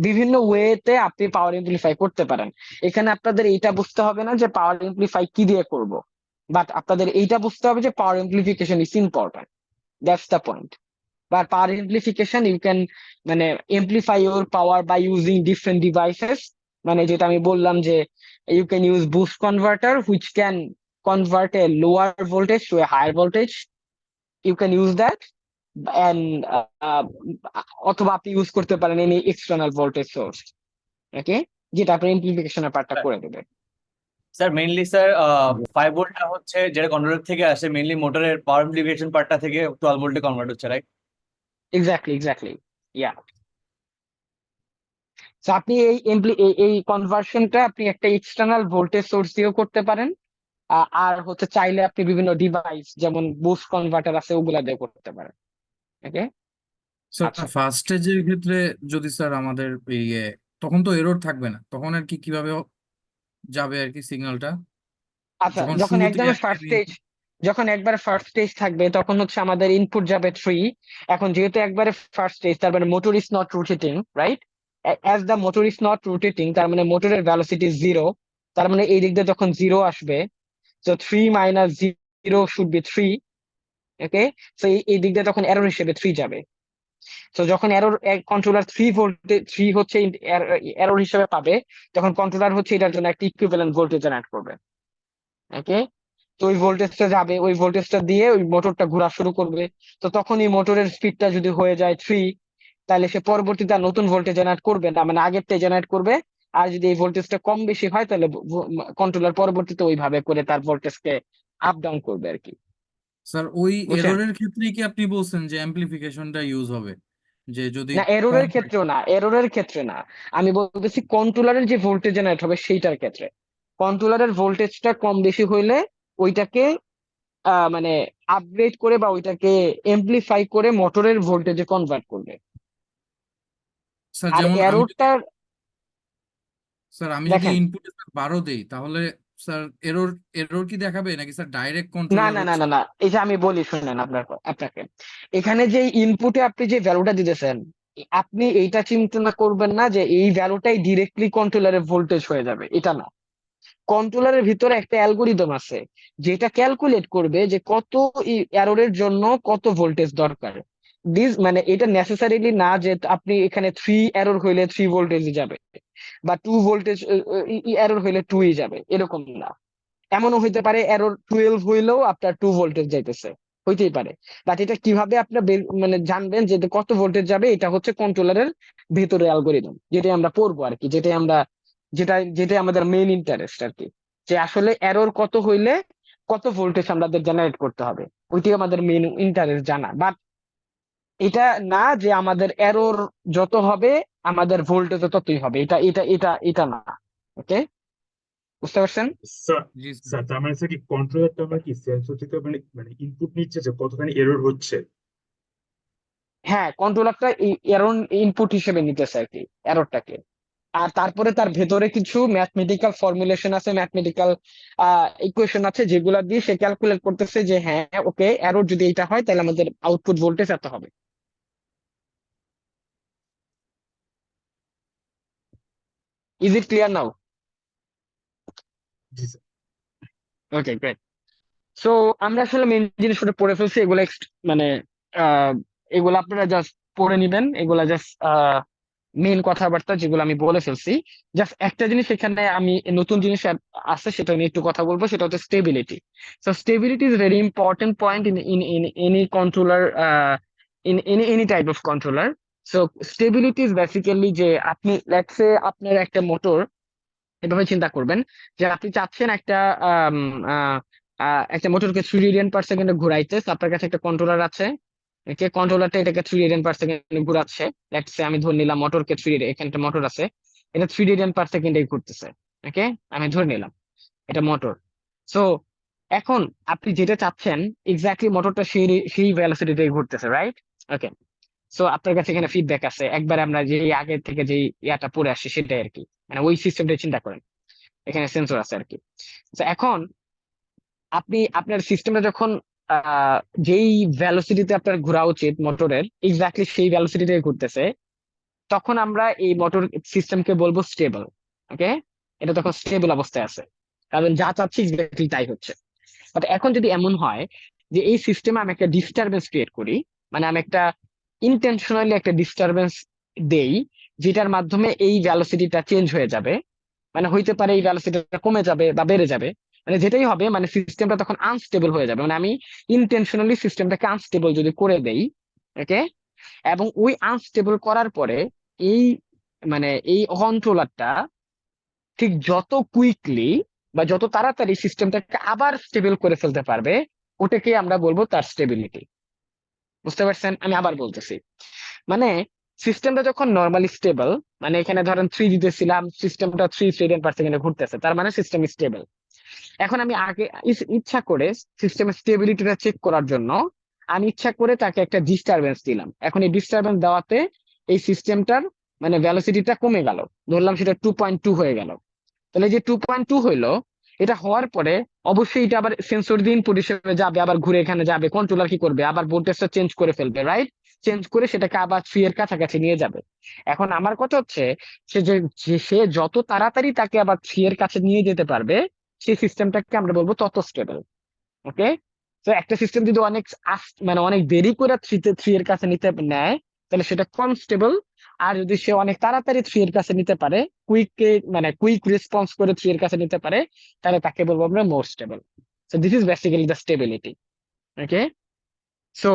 বিভিন্ন ওয়েতে আপনি পাওয়ার এমপ্লিফাই করতে পারেন। এখানে আপনাদের এইটা বুঝতে হবে না যে পাওয়ার এমপ্লিফাই কি দিয়ে করব, বাট আপনাদের এইটা বুঝতে হবে যে power amplification is important, that's the point. But power amplification, you can মানে amplify your power by using different devices, মানে যেটা আমি বললাম যে you can use boost converter which can convert a lower voltage to a higher voltage, you can use that, and অথবা আপনি use করতে পারেন any external voltage source, ওকে, যেটা আপনার amplification পার্টটা করে দেবে। স্যার মেইনলি স্যার 5 ভোল্টটা হচ্ছে যেটা কন্ট্রোলার থেকে আসে, মেইনলি মোটরের পাওয়ার অ্যাম্প্লিফিকেশন পার্টটা থেকে 12 ভোল্টে কনভার্ট হচ্ছে, রাইট? এক্স্যাক্টলি, ইয়া। তো আপনি এই কনভার্সনটা আপনি একটা এক্সটার্নাল ভোল্টেজ সোর্স দিয়েও করতে পারেন, আর হচ্ছে চাইলে আপনি বিভিন্ন ডিভাইস যেমন বুস্ট কনভার্টার আছে ওগুলা দিয়ে করতে পারেন, ওকে। স্যার আচ্ছা ফার্স্ট স্টেজের ক্ষেত্রে যদি স্যার আমাদের ইয়ে তখন তো এরর থাকবে না, তখন আর কি কিভাবে যাবে আর কি সিগন্যালটা আচ্ছা, যখন যখন শুরুতেই একদম একটা ফার্স্ট স্টেজ, যখন একবারে ফার্স্ট স্টেজ থাকবে তখন হচ্ছে আমাদের ইনপুট যাবে 3। এখন যেহেতু একবারে ফার্স্ট স্টেজ, তার মানে motor is not rotating, right? As the motor is not rotating, তার মানে মোটরের ভেলোসিটি 0, তার মানে এই দিক দিয়ে যখন 0 আসবে, তো 3 মাইনাস 0 শুড বি 3, ওকে। তো এই দিক দিয়ে তখন এরর হিসেবে 3 যাবে। তো যখন এরর কন্ট্রোলার 3 ভোল্টে 3 হচ্ছে এরর হিসেবে পাবে, তখন কন্ট্রোলার হচ্ছে এটার জন্য একটা ইকুইভ্যালেন্ট ভোল্টেজ জেনারেট করবে, ওকে। তো ওই ভোল্টেজটা যাবে, ওই ভোল্টেজটা দিয়ে ওই মোটরটা ঘোরা শুরু করবে। তো তখন এই মোটরের স্পিডটা যদি হয়ে যায় 3, তাহলে সে পরবর্তীতে আর নতুন ভোল্টেজ জেনারেট করবে না, মানে আগেরটাই জেনারেট করবে। আর যদি এই ভোল্টেজটা কম বেশি হয় তাহলে কন্ট্রোলার পরবর্তীতে ওইভাবে করে তার ভোল্টেজকে আপ ডাউন করবে আর কি, স্যার ওই বুঝছেন? এররের ক্ষেত্রে কি আপনি বলছেন যে অ্যাম্প্লিফিকেশনটা ইউজ হবে, যে যদি না, কম এররের হয়? ক্ষেত্রেও না, এররের ক্ষেত্রে না, আমি বলতেছি কন্ট্রোলারের যে ভোল্টেজ জেনারেট হবে সেইটার ক্ষেত্রে। কন্ট্রোলারের ভোল্টেজটা কম বেশি হইলে ওইটাকে মানে আপগ্রেড করে বা ওইটাকে এমপ্লিফাই করে মোটরের ভোল্টেজে কনভার্ট করবে। স্যার আর যেমন এররটার আমি যদি দেখেন, ইনপুটে 12 দেই তাহলে স্যার এরর এরর কি দেখাবে নাকি স্যার ডাইরেক্ট না কন্ট্রোলার না না হচ্ছে? না না, এই যে আমি বলি শুনেন আপনাকে, এখানে যে ইনপুটে আপনি যে ভ্যালুটা দিতেছেন, আপনি এইটা চিন্তা করবেন না যে এই ভ্যালুটাই ডিরেক্টলি কন্ট্রোলারের ভোল্টেজ হয়ে যাবে, এটা না। কন্ট্রোলারের ভিতরে একটা অ্যালগোরিদম আছে যেটা ক্যালকুলেট করবে যে কত এররের জন্য কত ভোল্টেজ দরকার। মানে এটা নেসেসারিলি না যে আপনি এখানে 3 এরর হইলে 3 ভোল্টেজ যাবে, বা 2 ভোল্টেজ এরর হইলে 2ই যাবে, এরকম না। এমনও হইতে পারে এরর 12 হইলেও আপনার 2 ভোল্টেজ যাইতেছে, হইতেই পারে। বাট এটা কিভাবে আপনার মানে জানবেন যে এটা কত ভোল্টেজ যাবে, এটা হচ্ছে কন্ট্রোলারের ভেতরে অ্যালগোরিদম, যেটা আমরা পড়বো আর কি, যেটা আমাদের মেইন ইন্টারেস্ট আর কি, যে আসলে এরর কত হইলে কত ভোল্টেজ আমাদের জেনারেট করতে হবে, ওইটাই আমাদের মেইন ইন্টারেস্ট জানা। বাট এটা না যে আমাদের এরর যত হবে আমাদের ভোল্টেজ ততই হবে, এটা এটা এটা এটা না, ওকে, বুঝতে পারছেন? স্যার জি স্যার। স্যার তার মানে স্যার কি কন্ট্রোলারটা আমরা কি সেন্সর থেকে মানে মানে ইনপুট নিচ্ছে যে কতখানি এরর হচ্ছে? হ্যাঁ, কন্ট্রোলারটা এরর ইনপুট হিসেবে নিতেছে আর কি এররটাকে। আর তারপরে তার ভেতরে কিছু ম্যাথমেটিক্যাল ফর্মুলেশন আছে, ম্যাথমেটিক্যাল ইকুয়েশন আছে, যেগুলা দিয়ে সে ক্যালকুলেট করতেছে যে হ্যাঁ ওকে, এরর যদি এটা হয় তাহলে আমাদের আউটপুট ভোল্টেজ এত হবে। Is it clear now? G sir. Okay, great. So আমরা আসলে মেইন জিনিসগুলো পড়ে ফেলছি, এগুলো মানে আহ এগুলো আপনারা জাস্ট পড়ে নিবেন, এগুলা জাস্ট মেইন কথাবার্তা যেগুলো আমি বলে ফেলছি। জাস্ট একটা জিনিস এখানে আমি নতুন জিনিস আছে সেটা নিয়ে একটু কথা বলবো, সেটা হচ্ছে stability. So stability is very important point in any controller, in any type of controller. So stability is basically যে আপনি লেটস সে আপনার একটা মোটর, এভাবে চিন্তা করবেন যে আপনি চাচ্ছেন একটা আম, আহ, একটা মোটরকে 3 রেডিয়ান পার সেকেন্ডে ঘুরাইতে। তো আপনার কাছে একটা কন্ট্রোলার আছে, ওকে, কন্ট্রোলারটা এটাকে 3 রেডিয়ান পার সেকেন্ডে ঘুরাচ্ছে। লেটস সে আমি ধরে নিলাম মোটরকে এখানে একটা মোটর আছে, এটা 3 রেডিয়ান পার সেকেন্ডে ঘুরতেছে, ওকে, আমি ধরে নিলাম এটা মোটর। সো এখন আপনি যেটা চাচ্ছেন এক্স্যাক্টলি মোটরটা সেই ভেলোসিটিতে ঘুরতেছে, রাইট? ওকে। সো আপনার কাছে এখানে ফিডব্যাক আছে, একবার আমরা যে আগে থেকে যে ইয়াটা পড়ে আসছে সেটাই আর কি, মানে ওই সিস্টেমটা চিন্তা করেন। এখানে সেন্সর আছে আর কি। তো এখন আপনি আপনার সিস্টেমটা যখন যেই ভ্যালোসিটিতে আপনার ঘোরা উচিত মোটরের এক্স্যাক্টলি সেই ভ্যালোসিটিতে ঘুরতেছে, তখন আমরা এই মোটর সিস্টেমকে বলবো স্টেবল। ওকে, এটা তখন স্টেবল অবস্থায় আছে, কারণ যা চাচ্ছি এক্স্যাক্টলি তাই হচ্ছে। বাট এখন যদি এমন হয় যে এই সিস্টেমে আমি একটা ডিস্টারবেন্স ক্রিয়েট করি, মানে আমি একটা ইন্টেনশনালি একটা ডিস্টারবেন্স দেই, যেটার মাধ্যমে এই ভ্যালোসিটিটা চেঞ্জ হয়ে যাবে, মানে হইতে পারে এই ভ্যালোসিটিটা কমে যাবে বা বেড়ে যাবে, মানে যেটাই হবে, মানে সিস্টেমটা তখন আনস্টেবল হয়ে যাবে। মানে আমি ইন্টেনশনালি সিস্টেমটাকে আনস্টেবল যদি করে দেই, ওকে, এবং ওই আনস্টেবল করার পরে এই মানে এই কন্ট্রোলারটা ঠিক যত কুইকলি বা যত তাড়াতাড়ি সিস্টেমটাকে আবার স্টেবল করে ফেলতে পারবে, ওটাকে আমরা বলবো তার স্টেবিলিটি। বুঝতে পারছেন? আমি আবার বলতেছি, মানে সিস্টেমটা যখন নর্মালি স্টেবল, মানে এখানে ধরেন 3 দিতেছিলাম, সিস্টেমটা 3 রেডিয়ান পার সেকেন্ডে ঘুরতেছে, তার মানে সিস্টেম স্টেবল। এখন আমি আগে ইচ্ছা করে সিস্টেমের স্টেবিলিটিটা চেক করার জন্য আমি ইচ্ছা করে তাকে একটা ডিস্টারবেন্স দিলাম। এখন এই ডিস্টারবেন্স দেওয়াতে এই সিস্টেমটার মানে ভ্যালোসিটিটা কমে গেল, ধরলাম সেটা 2.2 হয়ে গেল। তাহলে যে 2.2 হইলো, এটা হওয়ার পরে অবশ্যই এটা আবার সেন্সর দিয়ে ইনপুট হিসেবে যাবে, আবার ঘুরে এখানে যাবে, কন্ট্রোলার কি করবে, আবার ভোল্টেজটা চেঞ্জ করে ফেলবে, রাইট? চেঞ্জ করে সেটাকে আবার 3 এর কাছাকাছি নিয়ে যাবে। এখন আমার কথা হচ্ছে সে যত তাড়াতাড়ি তাকে আবার 3 এর কাছে নিয়ে যেতে পারবে, সেই সিস্টেমটাকে আমরা বলবো তত স্টেবল। ওকে, তো একটা সিস্টেম যদি অনেক মানে অনেক দেরি করে 3 এর কাছে নিতে নেয়, তাহলে সেটা কম স্টেবল। আর যদি সে অনেক তাড়াতাড়ি 3 এর কাছে নিতে পারে, মানে কুইক রেসপন্স করে 3 এর কাছে নিতে পারে, তাহলে তাকে বলবো আমরা মোর stable. So this is basically the stability. Okay, so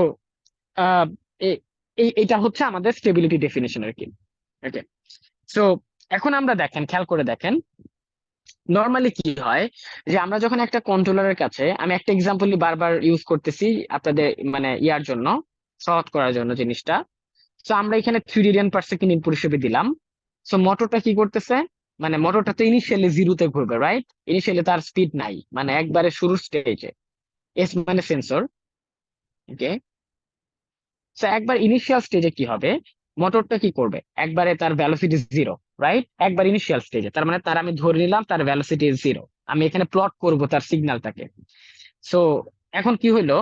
এটা হচ্ছে আমাদের স্টেবিলিটি ডেফিনিশন আর কি। ওকে, সো এখন আমরা দেখেন, খেয়াল করে দেখেন, নর্মালি কি হয় যে আমরা যখন একটা কন্ট্রোলারের কাছে, আমি একটা এক্সাম্পল বারবার ইউজ করতেছি আপনাদের মানে ইয়ার জন্য, সহজ করার জন্য জিনিসটা। তো আমরা এখানে 3 রেডিয়ান পার সেকেন্ড ইনপুট হিসেবে দিলাম। সো মোটরটা কি করতেছে, মানে মোটরটা তো ইনিশিয়ালি জিরোতে ঘুরবে, রাইট? ইনিশিয়ালি তার স্পিড নাই, মানে একবারে শুরুর স্টেজে, এস মানে সেন্সর। ওকে, সো একবার ইনিশিয়াল স্টেজে কি হবে, মোটরটা কি করবে, একবারে তার ভ্যালোসিটি জিরো, রাইট? একবার ইনিশিয়াল স্টেজে, তার মানে তার আমি ধরে নিলাম তার ভ্যালোসিটি জিরো। আমি এখানে প্লট করব তার সিগন্যালটাকে। সো এখন কি হইলো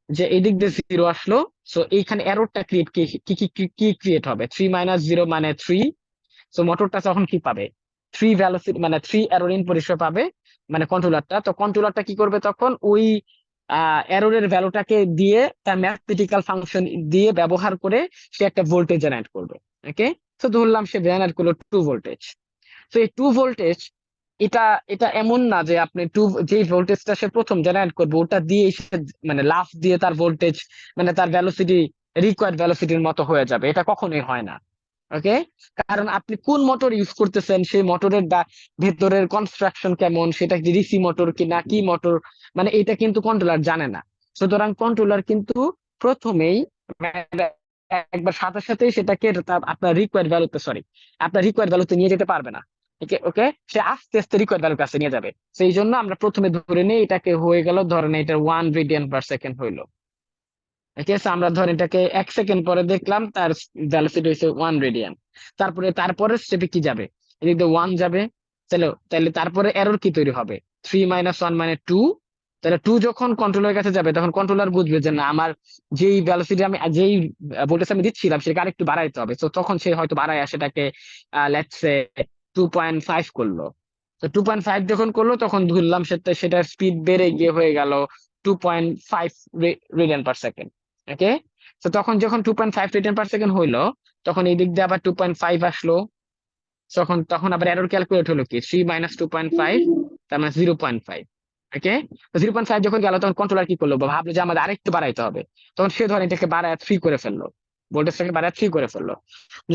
যে এই দিক দিয়ে জিরো আসলো, সো এইখানে এররটা ক্রিয়েট কি কি কি কি ক্রিয়েট হবে, 3 - 0 মানে 3। সো মোটরটা তখন কি পাবে, 3 ভ্যালোসিটি মানে 3 এরর ইনপুট হিসেবে পাবে, মানে কন্ট্রোলারটা। তো কন্ট্রোলারটা কি করবে তখন, ওই এররের ভ্যালুটাকে দিয়ে তার ম্যাথমেটিক্যাল ফাংশন দিয়ে ব্যবহার করে সে একটা ভোল্টেজ জেনারেট করবে। ওকে, তো ধরলাম সে জেনারেট করলো 2 ভোল্টেজ। তো এই 2 ভোল্টেজ, এটা এটা এমন না যে আপনি যে ভোল্টেজটা সে প্রথম জেনারেট করবে ওটা দিয়ে মানে লাফ দিয়ে তার ভোল্টেজ মানে তার ভ্যালোসিটি রিকোয়ার্ড ভ্যালোসিটির মতো হয়ে যাবে, এটা কখনোই হয় না। ওকে, কারণ আপনি কোন মোটর ইউজ করতেছেন, সেই মোটরের ভেতরের কনস্ট্রাকশন কেমন, সেটা কি ডিসি মোটর কিনা কি মোটর, মানে এটা কিন্তু কন্ট্রোলার জানে না। সুতরাং কন্ট্রোলার কিন্তু প্রথমেই মানে একবার সাথে সাথেই সেটাকে আপনার রিকোয়ার্ড ভ্যালুতে আপনার রিকোয়ার্ড ভ্যালুতে নিয়ে যেতে পারবে না। ওকে ওকে, সে আস্তে আস্তে রিকোয়ার্ড ভ্যালুর কাছে নিয়ে যাবে। সেই জন্য আমরা প্রথমে ধরে নিই এটাকে হয়ে গেল, ধরেন এটা 1 রেডিয়ান পার সেকেন্ড হইলো। ঠিক আছে, আমরা ধরেন এটাকে 1 সেকেন্ড পরে দেখলাম তার ভ্যালোসিটি হচ্ছে 1 রেডিয়ান। তারপরে স্টেপে কি যাবে, এদিকে 1 যাবে। তাহলে তারপরে এরর কি তৈরি হবে, 3 - 1 মানে 2। তাহলে 2 যখন কন্ট্রোলারের কাছে যাবে তখন কন্ট্রোলার বুঝবে যে না, আমার যেই ভ্যালোসিটি আমি যেই ভোল্টেজ আমি দিচ্ছিলাম সেটাকে আরেকটু বাড়াইতে হবে। তো তখন সে হয়তো বাড়ায় সেটাকে লেটস সে 2.5 করলো। তো 2.5 যখন করলো তখন ধরলাম সেটার স্পিড বেড়ে গিয়ে হয়ে গেল 2.5 রেডিয়ান পার সেকেন্ড। ওকে, তো তখন যখন 2.5 রেডিয়ান পার সেকেন্ড হইলো, তখন এই দিক দিয়ে আবার 2.5 আসলো। তখন আবার এরর ক্যালকুলেট হলো কি 3 - 2.5 তার মানে 0.5। ওকে, তো 0.5 যখন গেল তখন কন্ট্রোলার কি করলো, বা ভাবলো যে আমাদের আরেকটু বাড়াইতে হবে, তখন সে ধরেন এটাকে বাড়ায় 3 করে ফেললো, ভোল্টেজটাকে বাড়ায় 3 করে ফেললো।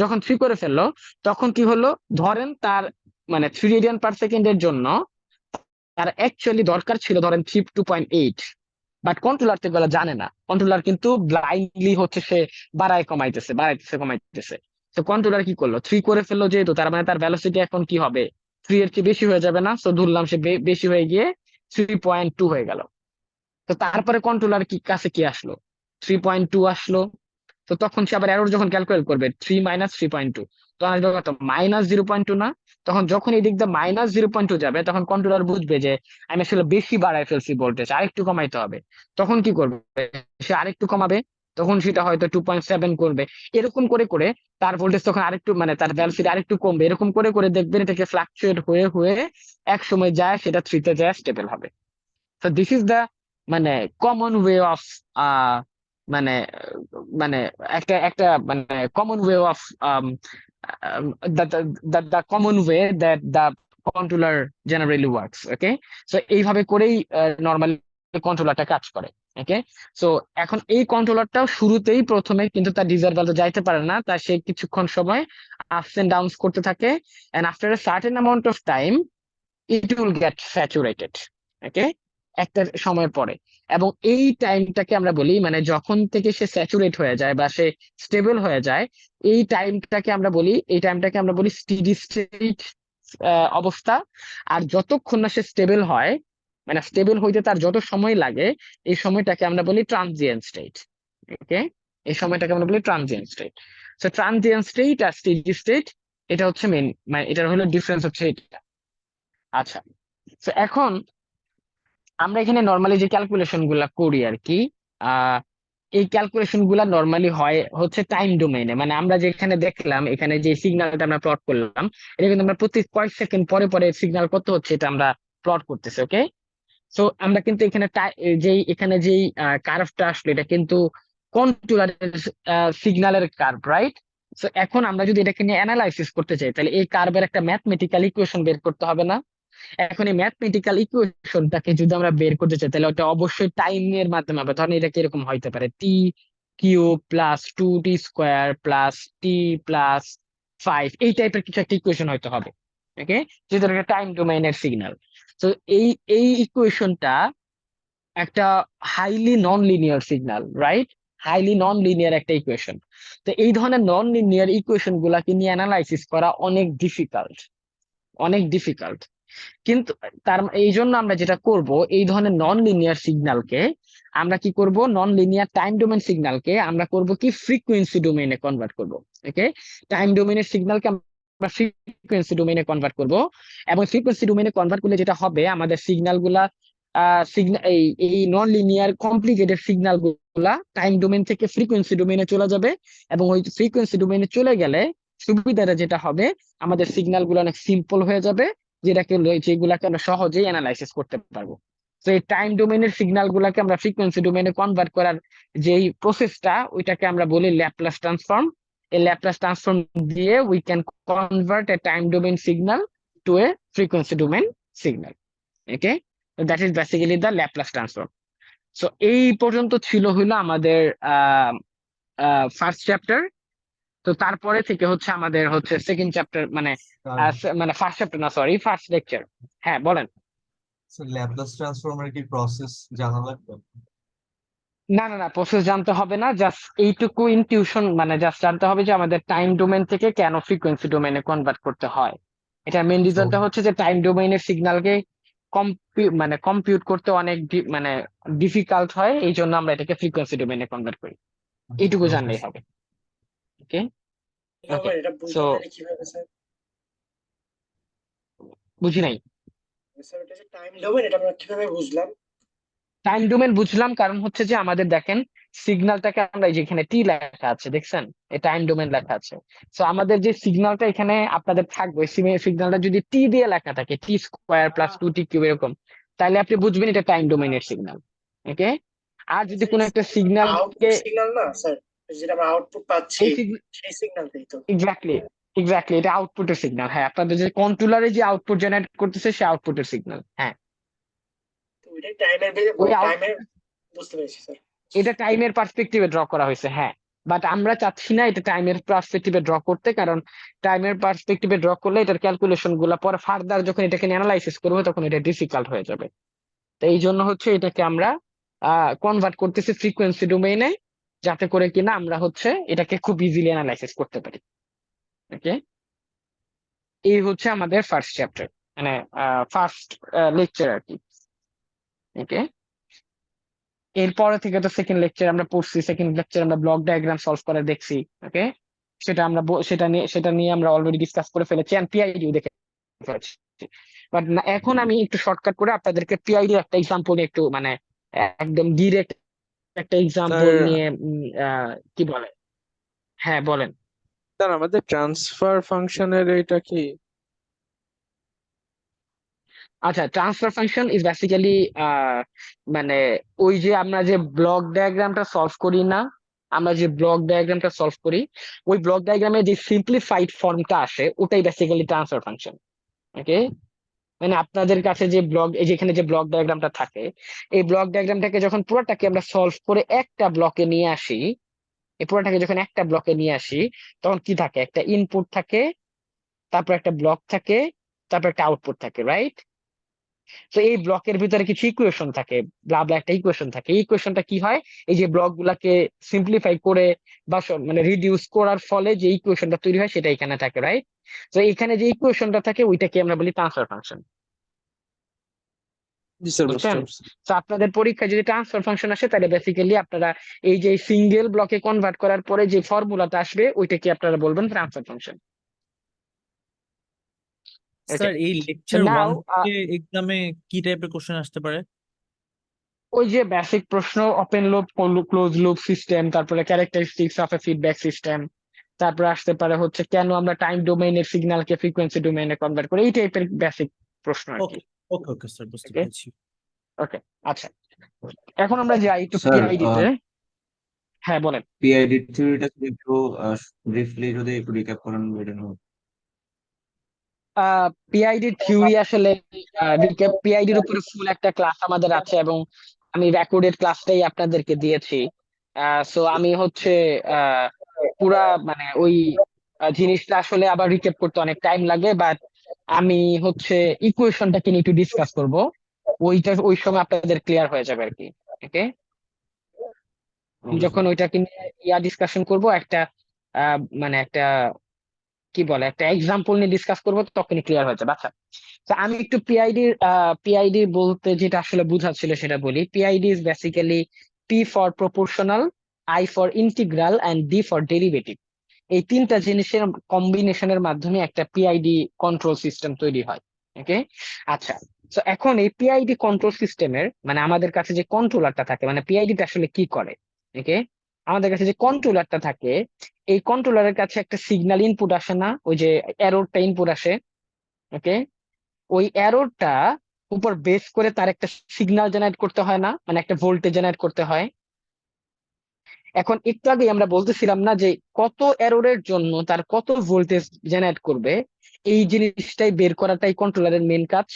যখন 3 করে ফেললো তখন কি হলো, ধরেন তার মানে 3 রেডিয়ান পার সেকেন্ডের জন্য তার অ্যাকচুয়ালি দরকার ছিল ধরেন 2.8, বাট কন্ট্রোলার তো এগুলো জানে না। কন্ট্রোলার কিন্তু ব্লাইন্ডলি হচ্ছে সে বাড়াইতেছে। তো কন্ট্রোলার কি করলো, 3 করে ফেললো, যেহেতু তার মানে তার ভ্যালোসিটি এখন কি হবে, 3 এর চেয়ে বেশি হয়ে যাবে না। তো ধরলাম সে বেশি হয়ে গিয়ে 3.2 হয়ে গেল। তো তারপরে কন্ট্রোলার কি কাছে কি আসলো, 3.2 আসলো। তো তখন সে আবার এরর যখন ক্যালকুলেট করবে 3 - 3.2, তখন আসবে কত -0.2 না? তখন যখন এই দিক দিয়ে -0.2 যাবে তখন কন্ট্রোলার বুঝবে যে আমি আসলে বেশি বাড়ায় ফেলছি ভোল্টেজ, আরেকটু কমাইতে হবে। তখন কি করবে, সে আরেকটু কমাবে, তখন সেটা হয়তো 2.7 করবে। এরকম করে করে তার ভোল্টেজ তখন আরেকটু মানে তার ভ্যালসিটি আরেকটু কমবে। এরকম করে করে দেখবেন এটাকে ফ্লাকচুয়েট হয়ে হয়ে এক সময় যায় সেটা 3 তে যায় স্টেবল হবে। তো দিস ইজ দ্য মানে কমন ওয়ে অফ মানে মানে একটা একটা মানে common way of the common way that the controller generally works. Okay, so এইভাবে করেই নর্মালি কন্ট্রোলারটা কাজ করে। ওকে, সো এখন এই কন্ট্রোলারটাও শুরুতেই প্রথমে কিন্তু তার ডিজায়ার ভ্যালু যাইতে পারে না, তার সে কিছুক্ষণ সময় আপস এন্ড ডাউনস করতে থাকে, and after a certain amount of time it will get saturated. Okay, একটা সময়ের পরে। এবং এই টাইমটাকে আমরা বলি মানে যখন থেকে সে স্যাচুরেট হয়ে যায় বা সে স্টেবল হয়ে যায়, এই টাইমটাকে আমরা বলি স্টেডি স্টেট অবস্থা। আর যতক্ষণ না সে স্টেবল হয়, মানে স্টেবল হইতে তার যত সময় লাগে, এই সময়টাকে আমরা বলি ট্রানজিয়েন্ট স্টেট। ওকে, এই সময়টাকে আমরা বলি transient state. So transient state আর স্টেডি স্টেট, এটা হচ্ছে মেইন, মানে এটার হলো ডিফারেন্স হচ্ছে এটা। আচ্ছা, তো এখন আমরা এখানে নর্মালি যে ক্যালকুলেশন গুলা করি আর কি, এই ক্যালকুলেশন গুলা নর্মালি হয় হচ্ছে টাইম ডোমেইনে। মানে আমরা যেখানে দেখলাম এখানে যে সিগন্যালটা আমরা প্লট করলাম, এটা কিন্তু আমরা প্রতি কয়েক সেকেন্ড পরে পরে সিগন্যাল কত হচ্ছে এটা আমরা প্লট করতেছি। ওকে, সো আমরা কিন্তু এখানে এখানে যেই কার্ভটা আসলো এটা কিন্তু কন্ট্রোলারের সিগন্যালের কার্ভ, রাইট? সো এখন আমরা যদি এটাকে নিয়ে অ্যানালাইসিস করতে চাই তাহলে এই কার্ভের একটা ম্যাথমেটিক্যাল ইকুয়েশন বের করতে হবে না? এখন এই ম্যাথমেটিক্যাল ইকুয়েশনটাকে যদি আমরা বের করতে চাই তাহলে ওটা অবশ্যই টাইম এর মাধ্যমে হবে। ধরেন এটা কিরকম হইতে পারে, t³ plus 2t² plus t+5, এই টাইপের কিছু একটা ইকুয়েশন হয়তো হবে। ওকে, যেহেতু একটা টাইম ডোমেইনের সিগন্যাল। তো এই এই ইকুয়েশনটা একটা highly non linear signal, right? Highly non linear একটা ইকুয়েশন। তো এই ধরনের নন লিনিয়ার ইকুয়েশন গুলাকে নিয়ে অ্যানালাইসিস করা অনেক ডিফিকাল্ট। কিন্তু এই জন্য আমরা যেটা করব, এই ধরনের নন লিনিয়ার সিগন্যালকে আমরা কি করব, নন লিনিয়ার টাইম ডোমেন সিগন্যালকে আমরা করব কি ফ্রিকোয়েন্সি ডোমেইনে কনভার্ট করব। ওকে, টাইম ডোমেইনের সিগন্যালকে আমরা ফ্রিকোয়েন্সি ডোমেইনে কনভার্ট করব, এবং ফ্রিকোয়েন্সি ডোমেইনে কনভার্ট করলে যেটা হবে আমাদের সিগন্যাল গুলা এই নন লিনিয়ার কমপ্লিকেটেড সিগন্যাল গুলা টাইম ডোমেইন থেকে ফ্রিকোয়েন্সি ডোমেইনে চলে যাবে। এবং ওই ফ্রিকোয়েন্সি ডোমেইনে চলে গেলে সুবিধাটা যেটা হবে, আমাদের সিগন্যাল গুলো অনেক সিম্পল হয়ে যাবে, যেগুলাকে আমরা সহজেই অ্যানালাইসিস করতে পারবো। তো এই টাইম ডোমেইনের সিগন্যাল গুলাকে আমরা ফ্রিকোয়েন্সি ডোমেইনে কনভার্ট করার যেই প্রসেসটা, ওইটাকে আমরা বলি ল্যাপ্লাস ট্রান্সফর্ম। এই ল্যাপ্লাস ট্রান্সফর্ম দিয়ে we can convert A time domain signal two A frequency domain signal. Okay, that is basically the Laplace transform. So এই পর্যন্ত ছিল হইলো আমাদের ফার্স্ট চ্যাপ্টার। তো তারপরে থেকে হচ্ছে আমাদের হচ্ছে সেকেন্ড চ্যাপ্টার, মানে মানে ফার্স্ট চ্যাপ্টার না, সরি, ফার্স্ট লেকচার। হ্যাঁ বলেন। ল্যাপ্লাস ট্রান্সফর্মের কি প্রসেস জানা লাগবে? না না না, প্রসেস জানতে হবে না, জাস্ট এইটুকু ইনটিউশন, মানে জাস্ট জানতে হবে যে আমাদের টাইম ডোমেইন থেকে কেন ফ্রিকোয়েন্সি ডোমেইনে কনভার্ট করতে হয়। এটা মেইন রিজনটা হচ্ছে যে টাইম ডোমেইনের সিগন্যালকে কম্পিউট করতে অনেক মানে ডিফিকাল্ট হয়, এই জন্য আমরা এটাকে ফ্রিকোয়েন্সি ডোমেইনে কনভার্ট করি। এইটুকু জানলেই হবে। ওকে, ওকে, এটা সো বুঝতে পারি কিভাবে স্যার? বুঝি নাই। স্যার এটা যে টাইম ডোমেন, এটা আমরা কিভাবে বুঝলাম? টাইম ডোমেন বুঝলাম কারণ হচ্ছে যে আমাদের দেখেন সিগন্যালটাকে আমরা এই যে এখানে টি লেখা আছে, দেখছেন এই টাইম ডোমেন লেখা আছে। সো আমাদের যে সিগন্যালটা এখানে আপনাদের থাকবে, সিগন্যালটা যদি টি দিয়ে লেখা থাকে, t² প্লাস 2t³ এরকম, তাহলে আপনি বুঝবেন এটা টাইম ডোমেনের সিগন্যাল। ওকে, আর যদি কোনো একটা সিগন্যালকে আউটপুট সিগন্যাল না স্যার, যেটা আমরা আউটপুট পাচ্ছি এই সেই সিগন্যালটাই তো। এক্স্যাক্টলি এক্স্যাক্টলি এটা আউটপুটের সিগন্যাল। হ্যাঁ, আপনাদের যে কন্ট্রোলারে যে আউটপুট জেনারেট করতেছে সে আউটপুটের সিগন্যাল। হ্যাঁ, তো ওইটাই টাইমের ওই টাইমের বুঝতে পেরেছি স্যার। এটা টাইমের পার্সপেক্টিভে ড্র করা হয়েছে। হ্যাঁ, বাট আমরা চাচ্ছি না এটা টাইমের পার্সপেক্টিভে ড্র করতে, কারণ টাইমের পার্সপেক্টিভে ড্র করলে এটার ক্যালকুলেশন গুলা পরে ফার্দার যখন এটাকে অ্যানালাইসিস করবো তখন এটা ডিফিকাল্ট হয়ে যাবে। তো এই জন্য হচ্ছে এটাকে আমরা কনভার্ট করতেছি ফ্রিকোয়েন্সি ডোমেইনে, যাতে করে কিনা আমরা হচ্ছে এটাকে খুব ইজিলি অ্যানালাইসিস করতে পারি। ওকে, এই হচ্ছে আমাদের ফার্স্ট চ্যাপ্টার, মানে ফার্স্ট লেকচার আর কি। ওকে, এরপরে থেকে তো সেকেন্ড লেকচার আমরা পড়ছি, সেকেন্ড লেকচার আমরা ব্লক ডায়াগ্রাম সলভ করে দেখছি। ওকে, সেটা নিয়ে আমরা অলরেডি ডিসকাস করে ফেলেছি এন্ড পিআইডিও দেখে ফেলেছি। বাট এখন আমি একটু শর্টকাট করে আপনাদেরকে পিআইডি একটা এক্সাম্পল নিয়ে একটু মানে একদম ডিরেক্ট একটা এক্সাম্পল স্যার নিয়ে কি বলে, হ্যাঁ বলেন। স্যার আমাদের ট্রান্সফার ফাংশনের এটা কি? আচ্ছা, ট্রান্সফার ফাংশন ইজ বেসিক্যালি মানে ওই যে আমরা যে ব্লক ডায়াগ্রামটা সলভ করি না, ওই ব্লক ডায়াগ্রামে যে সিম্পলিফাইড ফর্মটা আসে ওটাই বেসিক্যালি ট্রান্সফার ফাংশন। ওকে, মানে আপনাদের কাছে যে যেখানে যে ব্লক ডায়াগ্রামটা থাকে, এই ব্লক ডায়াগ্রামটাকে যখন পুরোটাকে আমরা সলভ করে একটা ব্লকে নিয়ে আসি, এই পুরোটাকে যখন একটা ব্লকে নিয়ে আসি, তখন কি থাকে, একটা ইনপুট থাকে, তারপর একটা ব্লক থাকে, তারপর একটা আউটপুট থাকে, রাইট? তো এই ব্লকের ভিতরে কিছু ইকুয়েশন থাকে, ব্লা একটা ইকুয়েশন থাকে। এই ইকুয়েশনটা কি হয়, এই যে ব্লক গুলাকে সিম্পলিফাই করে বা মানে রিডিউস করার ফলে যে ইকুয়েশনটা তৈরি হয় সেটা এখানে থাকে, রাইট? তো এখানে যে ইকুয়েশনটা থাকে ওইটাকে আমরা বলি ট্রান্সফার ফাংশন। জি স্যার, বুঝতে বুঝছেন? পারছি। তো আপনাদের পরীক্ষায় যদি ট্রান্সফার ফাংশন আসে তাহলে বেসিক্যালি আপনারা এই যে সিঙ্গেল ব্লকে কনভার্ট করার পরে যে ফর্মুলাটা আসবে ওইটাকে আপনারা বলবেন ট্রান্সফার ফাংশন। ওকে, স্যার এই সো লেকচার নাও 1 থেকে এক্সামে কি টাইপের কোশ্চেন আসতে পারে? ওই যে বেসিক প্রশ্ন, open loop, close loop system, তারপরে characteristics of a feedback system, তারপরে আসতে পারে হচ্ছে কেন আমরা টাইম ডোমেইনের সিগন্যালকে ফ্রিকোয়েন্সি ডোমেইনে কনভার্ট করি, এই টাইপের বেসিক প্রশ্ন আর কি। ওকে ওকে ওকে স্যার, বুঝতে ওকে, পেরেছি। ওকে, আচ্ছা, এখন আমরা যাই একটু স্যার পিআইডি তে। হ্যাঁ বলেন। পিআইডি থিওরিটা একটু ব্রিফলি যদি একটু রিক্যাপ করেন বেটার হবে। পিআইডি থিওরি আসলে পিআইডির উপরে ফুল একটা ক্লাস আমাদের আছে এবং আমি রেকর্ডেড ক্লাসটাই আপনাদেরকে দিয়েছি। সো আমি হচ্ছে আহ, পুরা মানে ওই জিনিসটা আসলে আবার রিক্যাপ করতে অনেক টাইম লাগে, বাট আমি হচ্ছে ইকুয়েশনটাকে নিয়ে একটু ডিসকাস করব, ওই সময় আপনাদের ক্লিয়ার হয়ে যাবে আর কি। ওকে, যখন ওইটাকে নিয়ে ডিসকাশন করব একটা মানে একটা কি বলে একটা এক্সাম্পল নিয়ে ডিসকাস করবো, তখনই ক্লিয়ার হয়ে যাবে। আচ্ছা, তো আমি একটু পিআইডি বলতে যেটা আসলে বোঝাচ্ছিল সেটা বলি। PID is basically P for proportional, I for integral and D for derivative. এই তিনটা জিনিসের কম্বিনেশনের মাধ্যমে একটা পিআইডি কন্ট্রোল সিস্টেম তৈরি হয়। ওকে, আচ্ছা, তো এখন এই পিআইডি কন্ট্রোল সিস্টেমের মানে আমাদের কাছে যে কন্ট্রোলারটা থাকে, মানে পিআইডিটা আসলে কি করে। ওকে, আমাদের কাছে যে কন্ট্রোলারটা থাকে, এই কন্ট্রোলারের কাছে একটা সিগন্যাল ইনপুট আসে না, ওই যে এররটা ইনপুট আসে। ওকে, ওই এররটা উপর বেস করে তার একটা সিগন্যাল জেনারেট করতে হয় না, মানে একটা ভোল্টেজ জেনারেট করতে হয়। এখন একটু আগে আমরা বলতেছিলাম না যে কত এররের জন্য তার কত ভোল্টেজ জেনারেট করবে, এই জিনিসটাই বের করাটাই কন্ট্রোলারের মেন কাজ,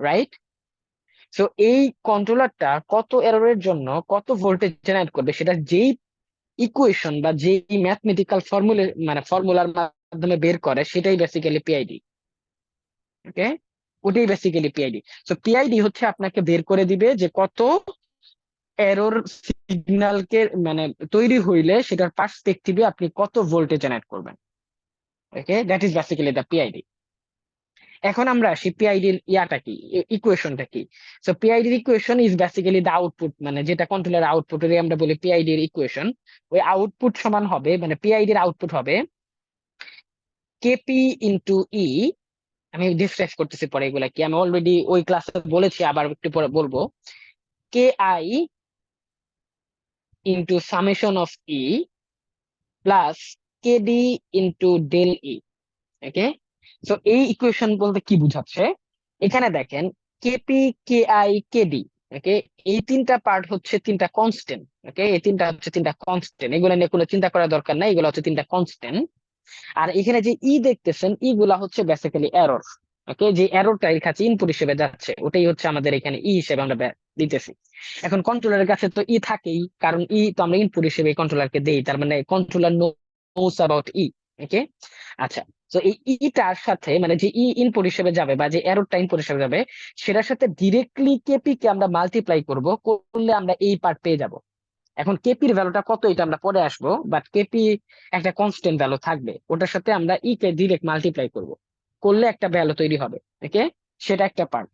রাইট? সো এই কন্ট্রোলারটা কত এররের জন্য কত ভোল্টেজ জেনারেট করবে সেটা যেই ইকুয়েশন বা যেই ম্যাথমেটিক্যাল ফর্মুলার মাধ্যমে বের করে সেটাই বেসিক্যালি পিআইডি। ওকে, ওটাই বেসিক্যালি পিআইডি। সো পিআইডি হচ্ছে আপনাকে বের করে দিবে যে কত এরর সিগন্যালকে মানে তৈরি হইলে সেটার পার্সপেক্টিভে আপনি কত ভোল্টেজ জেনারেট করবেন। Okay, that is basically the PID. এখন আমরা আসি পিআইডির ইয়াটা কি, ইকুয়েশনটা কি। সো পিআইডির equation is basically the output, মানে যেটা কন্ট্রোলার আউটপুটের আমরা বলি পিআইডির ইকুয়েশন। ওই আউটপুট সমান হবে মানে পিআইডির আউটপুট হবে কেপি ইন্টু ই। আমি ডিসক্রাইব করতেছি পরে এগুলা কি, আমি অলরেডি ওই ক্লাসে বলেছি, আবার একটু পরে বলবো। K I into summation of E plus KD into del E. Okay, so এই ইকুয়েশন বলতে কি বুঝাচ্ছে, এখানে দেখেন KP, K I, KD. Okay, এই তিনটা পার্ট হচ্ছে তিনটা কনস্ট্যান্ট। ওকে, এই তিনটা হচ্ছে তিনটা কনস্ট্যান্ট, এগুলো নিয়ে কোনো চিন্তা করার দরকার নাই, এগুলো হচ্ছে তিনটা কনস্ট্যান্ট। আর এখানে যে ই দেখতেছেন, ই গুলা হচ্ছে বেসিক্যালি এরর। ওকে, যে এররটা এর কাছে ইনপুট হিসেবে যাচ্ছে ওটাই হচ্ছে আমাদের এখানে ই হিসেবে আমরা দিতেছি। এখন কন্ট্রোলারের কাছে তো ই থাকেই, কারণ ই তো আমরা ইনপুট হিসেবে কন্ট্রোলারকে দেই, তার মানে কন্ট্রোলার নোস অ্যাবাউট ই। ওকে, আচ্ছা, তো এই ইটার সাথে মানে যে ই ইনপুট হিসেবে যাবে বা যে এররটা ইনপুট হিসেবে যাবে সেটার সাথে ডিরেক্টলি কেপি কে আমরা মাল্টিপ্লাই করলে আমরা এই পার্ট পেয়ে যাব। এখন কেপির ভ্যালুটা কত এটা আমরা পরে আসবো, বাট কেপি একটা কনস্ট্যান্ট ভ্যালু থাকবে, ওটার সাথে আমরা ই কে ডিরেক্ট মাল্টিপ্লাই করলে একটা ভ্যালু তৈরি হবে। ওকে, সেটা একটা পার্ট।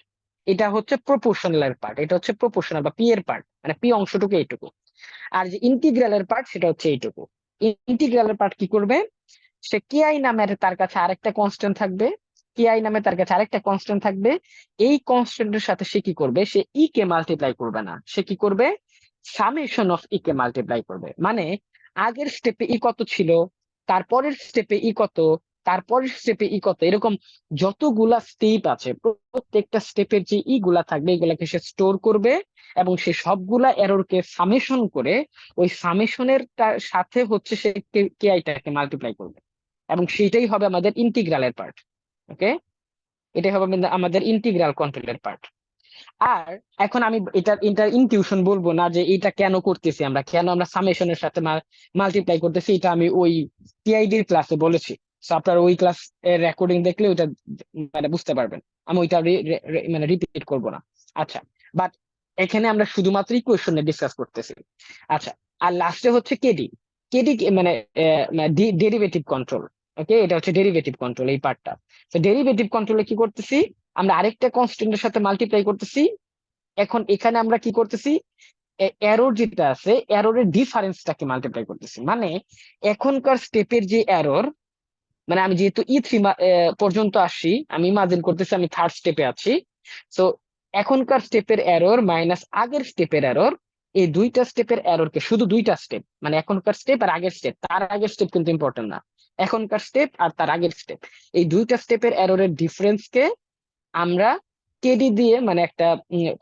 এটা হচ্ছে প্রপোর্শনাল পার্ট, এটা হচ্ছে প্রপোর্শনাল বা পি এর পার্ট, মানে পি অংশটুকু এইটুকু। আর যে ইন্টিগ্রালের পার্ট সেটা হচ্ছে এইটুকু। ইন্টিগ্রালের পার্ট কি করবে, সে কেআই নামের তার কাছে আরেকটা কনস্ট্যান্ট থাকবে, কেআই নামে তার কাছে আরেকটা কনস্ট্যান্ট থাকবে। এই কনস্ট্যান্টের সাথে সে কি করবে, সে ই কে মাল্টিপ্লাই করবে না, সে কি করবে, summation of E K multiply করবে। মানে আগের স্টেপে ই কত ছিল, তারপরের স্টেপে ই কত, তারপরের স্টেপে ই কত, এরকম যতগুলা স্টেপ আছে প্রত্যেকটা স্টেপের যে ই গুলা থাকবে এগুলাকে সে স্টোর করবে এবং সে সবগুলা এররকে সামেশন করে ওই সামেশনের সাথে হচ্ছে সে কেআইটাকে মাল্টিপ্লাই করবে এবং সেটাই হবে আমাদের ইন্টিগ্রালের পার্ট। ওকে, এটাই হবে আমাদের ইন্টিগ্রাল কন্ট্রোলের পার্ট। আর এখন আমি এটার ইনটিউশন বলবো না যে এটা কেন করতেছি, আমরা কেন আমরা সামেশনের সাথে মাল্টিপ্লাই করতেছি, এটা আমি ওই টিআইডির ক্লাসে বলেছি। সো আপনার ওই ক্লাস এর রেকর্ডিং দেখলে ওইটা মানে বুঝতে পারবেন, আমি ওইটা মানে রিপিট করব না। আচ্ছা, বাট এখানে আমরা শুধুমাত্র ইকুয়েশন নিয়ে ডিসকাস করতেছি। আচ্ছা, আর লাস্টে হচ্ছে কেডি, কেডি মানে ডেরিভেটিভ কন্ট্রোল। ওকে, এটা হচ্ছে ডেরিভেটিভ কন্ট্রোল এই পার্টটা। তো ডেরিভেটিভ কন্ট্রোলে কি করতেছি, আমরা আরেকটা কনস্ট্যান্টের সাথে মাল্টিপ্লাই করতেছি। এখন এখানে আমরা কি করতেছি, এরর যেটা আছে এররের ডিফারেন্সটাকে মাল্টিপ্লাই করতেছি। মানে এখনকার স্টেপের যে এরর, মানে আমি যেহেতু E3 পর্যন্ত আসি, আমি ইমাজিন করতেছি আমি থার্ড স্টেপে আছি। তো এখনকার স্টেপের এরর মাইনাস আগের স্টেপের এরর, এই দুইটা স্টেপের এররকে, শুধু দুইটা স্টেপ মানে এখনকার স্টেপ আর আগের স্টেপ, তার আগের স্টেপ কিন্তু ইম্পর্টেন্ট না, এখনকার স্টেপ আর তার আগের স্টেপ, এই দুইটা স্টেপের এররের ডিফারেন্সকে আমরা কেডি দিয়ে মানে একটা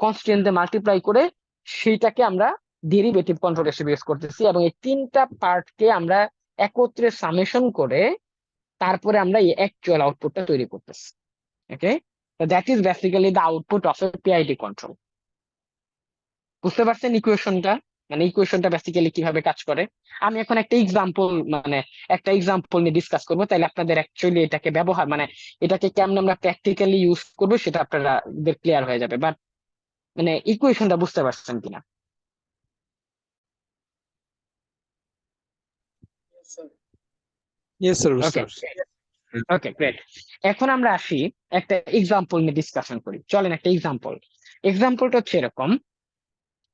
কনস্ট্যান্ট দিয়ে মাল্টিপ্লাই করে সেইটাকে আমরা ডেরিভেটিভ কন্ট্রোল হিসেবে ইউজ করতেছি এবং এই তিনটা পার্টকে আমরা একত্রে সামেশন করে তারপরে আমরা এই অ্যাকচুয়াল আউটপুটটা তৈরি করতেছি। Okay, that is basically the output of a PID control. বুঝতে পারছেন ইকুয়েশনটা, মানে ইকুয়েশনটা বেসিক্যালি কিভাবে কাজ করে। আমি এখন একটা এক্সাম্পল নিয়ে ডিসকাস করবো, তাহলে আপনাদের অ্যাকচুয়ালি এটাকে ব্যবহার মানে এটাকে কেমন আমরা প্র্যাকটিক্যালি ইউজ করবো সেটা আপনাদের ক্লিয়ার হয়ে যাবে। বাট মানে ইকুয়েশনটা বুঝতে পারছেন কিনা? স্যার ইয়েস স্যার, বুঝতে ওকে, পারছি। Okay great. এখন আমরা আসি একটা এক্সাম্পল নিয়ে ডিসকাশন করি, চলেন একটা এক্সাম্পলটা হচ্ছে এরকম,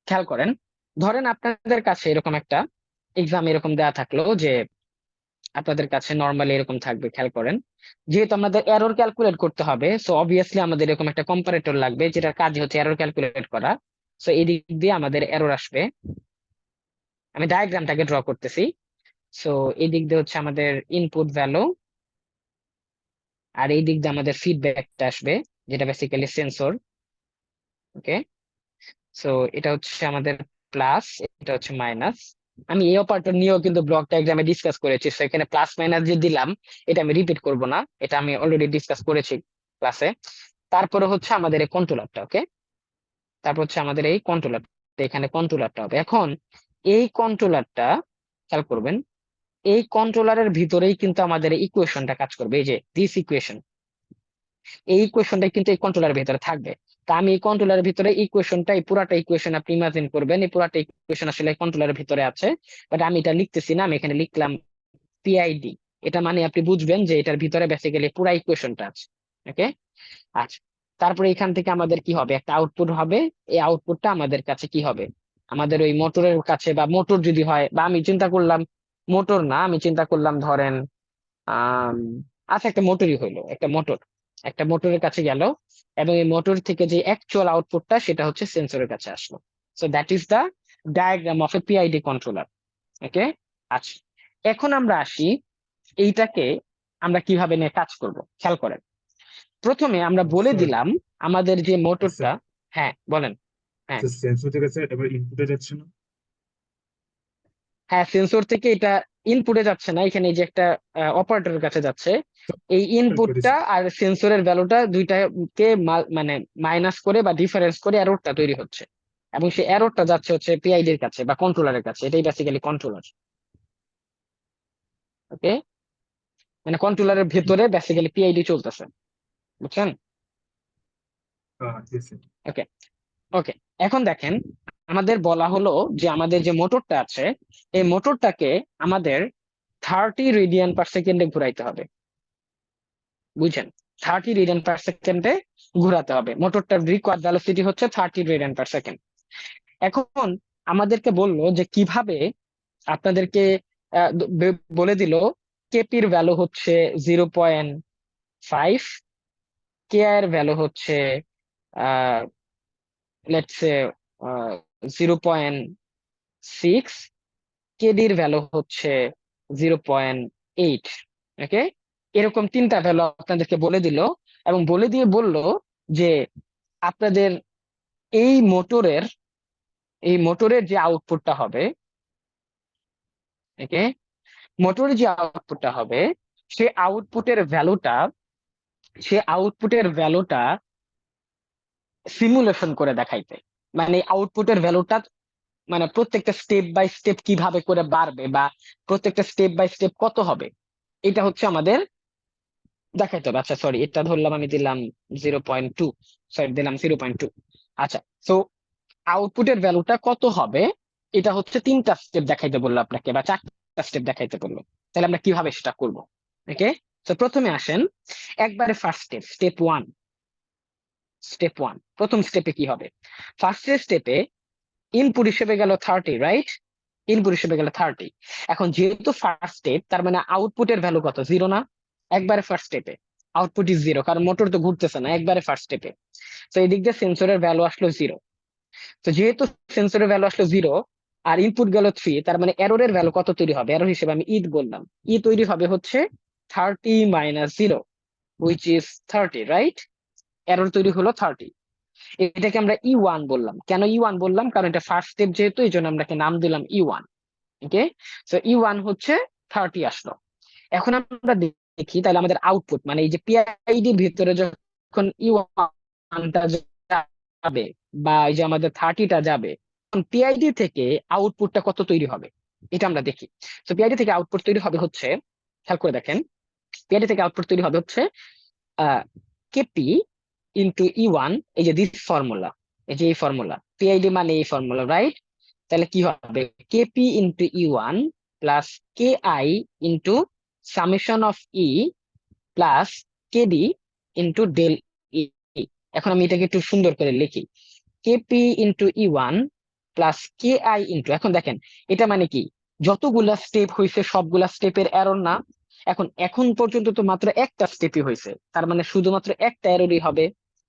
খেয়াল করেন। ধরেন আপনাদের কাছে এরকম একটা এক্সাম এরকম দেয়া থাকলো যে আপনাদের কাছে নর্মালি এরকম থাকবে, খেয়াল করেন, যেহেতু আমাদের এরর ক্যালকুলেট করতে হবে, সো অবভিয়াসলি আমাদের এরকম একটা কম্পারেটর লাগবে যেটার কাজ হচ্ছে এরর ক্যালকুলেট করা। সো এই দিক দিয়ে আমাদের এরর আসবে, আমি ডায়াগ্রামটাকে ড্র করতেছি। সো এই দিক দিয়ে হচ্ছে আমাদের ইনপুট ভ্যালু, আর এই দিক দিয়ে আমাদের ফিডব্যাকটা আসবে যেটা বেসিক্যালি সেন্সর। ওকে, সো এটা হচ্ছে আমাদের প্লাস, এটা হচ্ছে মাইনাস। আমি এই অপারেটর নিয়েও কিন্তু ব্লক ডায়াগ্রামে ডিসকাস করেছি, সো এখানে প্লাস মাইনাস যে দিলাম এটা আমি রিপিট করব না, এটা আমি অলরেডি ডিসকাস করেছি ক্লাসে। তারপরে হচ্ছে আমাদের এই কন্ট্রোলারটা। ওকে, তারপর হচ্ছে আমাদের এই কন্ট্রোলার, এখানে কন্ট্রোলারটা হবে। এখন এই কন্ট্রোলারটা খেয়াল করবেন, এই কন্ট্রোলারের ভিতরেই কিন্তু আমাদের ইকুয়েশনটা কাজ করবে, এই যে দিস ইকুয়েশন, এই ইকুয়েশনটাই কিন্তু এই কন্ট্রোলারের ভিতরে থাকবে। তা আমি এই কন্ট্রোলারের ভিতরে ইকুয়েশনটা, এই পুরাটা ইকুয়েশন আপনি ইমাজিন করবেন, এই পুরাটা ইকুয়েশন আসলে কন্ট্রোলারের ভিতরে আছে, বাট আমি এটা লিখতেছি না, আমি এখানে লিখলাম পিআইডি। এটা মানে আপনি বুঝবেন যে এটার ভিতরে বেসিক্যালি পুরা ইকুয়েশনটা আছে। ওকে, আচ্ছা, তারপরে এখান থেকে আমাদের কি হবে, একটা আউটপুট হবে। এই আউটপুটটা আমাদের কাছে কি হবে, আমাদের ওই মোটরের কাছে, বা মোটর যদি হয়, বা আমি চিন্তা করলাম মোটর না, আমি চিন্তা করলাম ধরেন আহ আচ্ছা একটা মোটরই হইলো, একটা মোটরের কাছে গেল এবং এই মোটর থেকে যে অ্যাকচুয়াল আউটপুটটা সেটা হচ্ছে সেন্সরের কাছে আসলো। So that is the diagram of a PID controller. Okay, আচ্ছা, এখন আমরা আসি এইটাকে আমরা কিভাবে নিয়ে কাজ করব। খেয়াল করেন, প্রথমে আমরা বলে স্যার, দিলাম আমাদের যে মোটরটা, স্যার, হ্যাঁ বলেন। হ্যাঁ, সেন্সর থেকে স্যার এবার ইনপুটে যাচ্ছে না? হ্যাঁ সেন্সর থেকে এটা ইনপুটে যাচ্ছে না, এখানে এই যে একটা অপারেটরের কাছে যাচ্ছে। এই ইনপুটটা আর সেন্সরের ভ্যালুটা দুইটাকে মানে মাইনাস করে বা ডিফারেন্স করে এররটা তৈরি হচ্ছে এবং সেই এররটা যাচ্ছে হচ্ছে পিআইডির কাছে বা কন্ট্রোলারের কাছে, এটাই বেসিক্যালি কন্ট্রোলার। ওকে, মানে কন্ট্রোলারের ভেতরে বেসিক্যালি পিআইডি চলতেছে, বুঝছেন? Yes, sir. ওকে, ওকে, এখন দেখেন আমাদের বলা হলো যে আমাদের যে মোটরটা আছে এই মোটরটাকে আমাদের 30 রেডিয়ান পার সেকেন্ডে ঘুরাইতে হবে, বুঝছেন? 30 রেডিয়ান পার সেকেন্ডে ঘোরাতে হবে, মোটরটার রিকোয়ার্ড ভেলোসিটি হচ্ছে 30 রেডিয়ান পার সেকেন্ড। এখন আমাদেরকে বললো যে কিভাবে, আপনাদেরকে বলে দিল কেপির ভ্যালু হচ্ছে 0.5, কে এর ভ্যালু হচ্ছে লেটস সে 0.6, কেডির ভ্যালু হচ্ছে 0.8। ওকে, এরকম তিনটা ভ্যালু আপনাদেরকে বলে দিল এবং বলে দিয়ে বলল যে আপনাদের এই মোটরের যে আউটপুটটা হবে, ওকে, মোটরের যে আউটপুটটা হবে সে আউটপুটের ভ্যালুটা সিমুলেশন করে দেখাইতে, মানে আউটপুটের ভ্যালুটা মানে প্রত্যেকটা স্টেপ বাই স্টেপ কিভাবে করে বাড়বে বা প্রত্যেকটা স্টেপ বাই স্টেপ কত হবে, এটা হচ্ছে আমাদের দেখাইতে হবে। আচ্ছা সরি, এটা ধরলাম আমি দিলাম 0.2, সরি দিলাম 0.2। আচ্ছা, তো আউটপুটের ভ্যালুটা কত হবে এটা হচ্ছে তিনটা স্টেপ দেখাইতে বললো আপনাকে বা চারটা স্টেপ দেখাইতে বললো। তাহলে আমরা কিভাবে সেটা করব? ওকে, তো প্রথমে আসেন একবারে ফার্স্ট স্টেপ ওয়ান। প্রথম স্টেপে কি হবে? ফার্স্ট স্টেপে ইনপুট হিসেবে গেল 30, রাইট? ইনপুট হিসেবে গেল 30। এখন যেহেতু ফার্স্ট স্টেপ, তার মানে আউটপুটের ভ্যালু কত? 0 না? একবারে ফার্স্ট স্টেপে আউটপুট ইজ 0, কারণ মোটর তো ঘুরতেছে না একবারে ফার্স্ট স্টেপে। তো এই দিক দিয়ে সেন্সরের ভ্যালু আসলো 0। তো যেহেতু সেন্সরের ভ্যালু আসলো 0 আর ইনপুট গেল 3, তার মানে এররের ভ্যালু কত তৈরি হবে? এরর হিসেবে আমি ই বললাম, ই তৈরি হবে হচ্ছে 30 minus 0, which is 30, right? Error তৈরি হলো 30। এটাকে আমরা E1 বললাম। কেন E1 বললাম? কারণ এটা ফার্স্ট স্টেপ যেহেতু, এই জন্য আমরা নাম দিলাম E1। ওকে, সো E1 হচ্ছে 30 আসলো। এখন আমরা দেখি তাহলে আমাদের আউটপুট মানে এই যে পিআইডির ভিতরে যখন E1টা যাবে বা এই যে আমাদের 30টা যাবে, পিআইডি থেকে আউটপুটটা কত তৈরি হবে এটা আমরা দেখি। তো পিআইডি থেকে আউটপুট তৈরি হবে হচ্ছে, খেয়াল করে দেখেন, পিআইডি থেকে আউটপুট তৈরি হবে হচ্ছে কেপি ইন্টু E1, এই যে দিস ফর্মুলা, এই যে এই ফর্মুলা, পিআইডি মানে এই ফর্মুলা, রাইট? তাহলে কি হবে? KP into E1 plus K I into summation of E plus KD into del E. এখন আমি এটাকে একটু সুন্দর করে লিখি, KP into E1 plus K I into, এখন দেখেন এটা মানে কি, যতগুলা স্টেপ হয়েছে সবগুলা স্টেপের এরর না? এখন পর্যন্ত তো মাত্র একটা স্টেপই হয়েছে, তার মানে শুধুমাত্র একটা এররই হবে,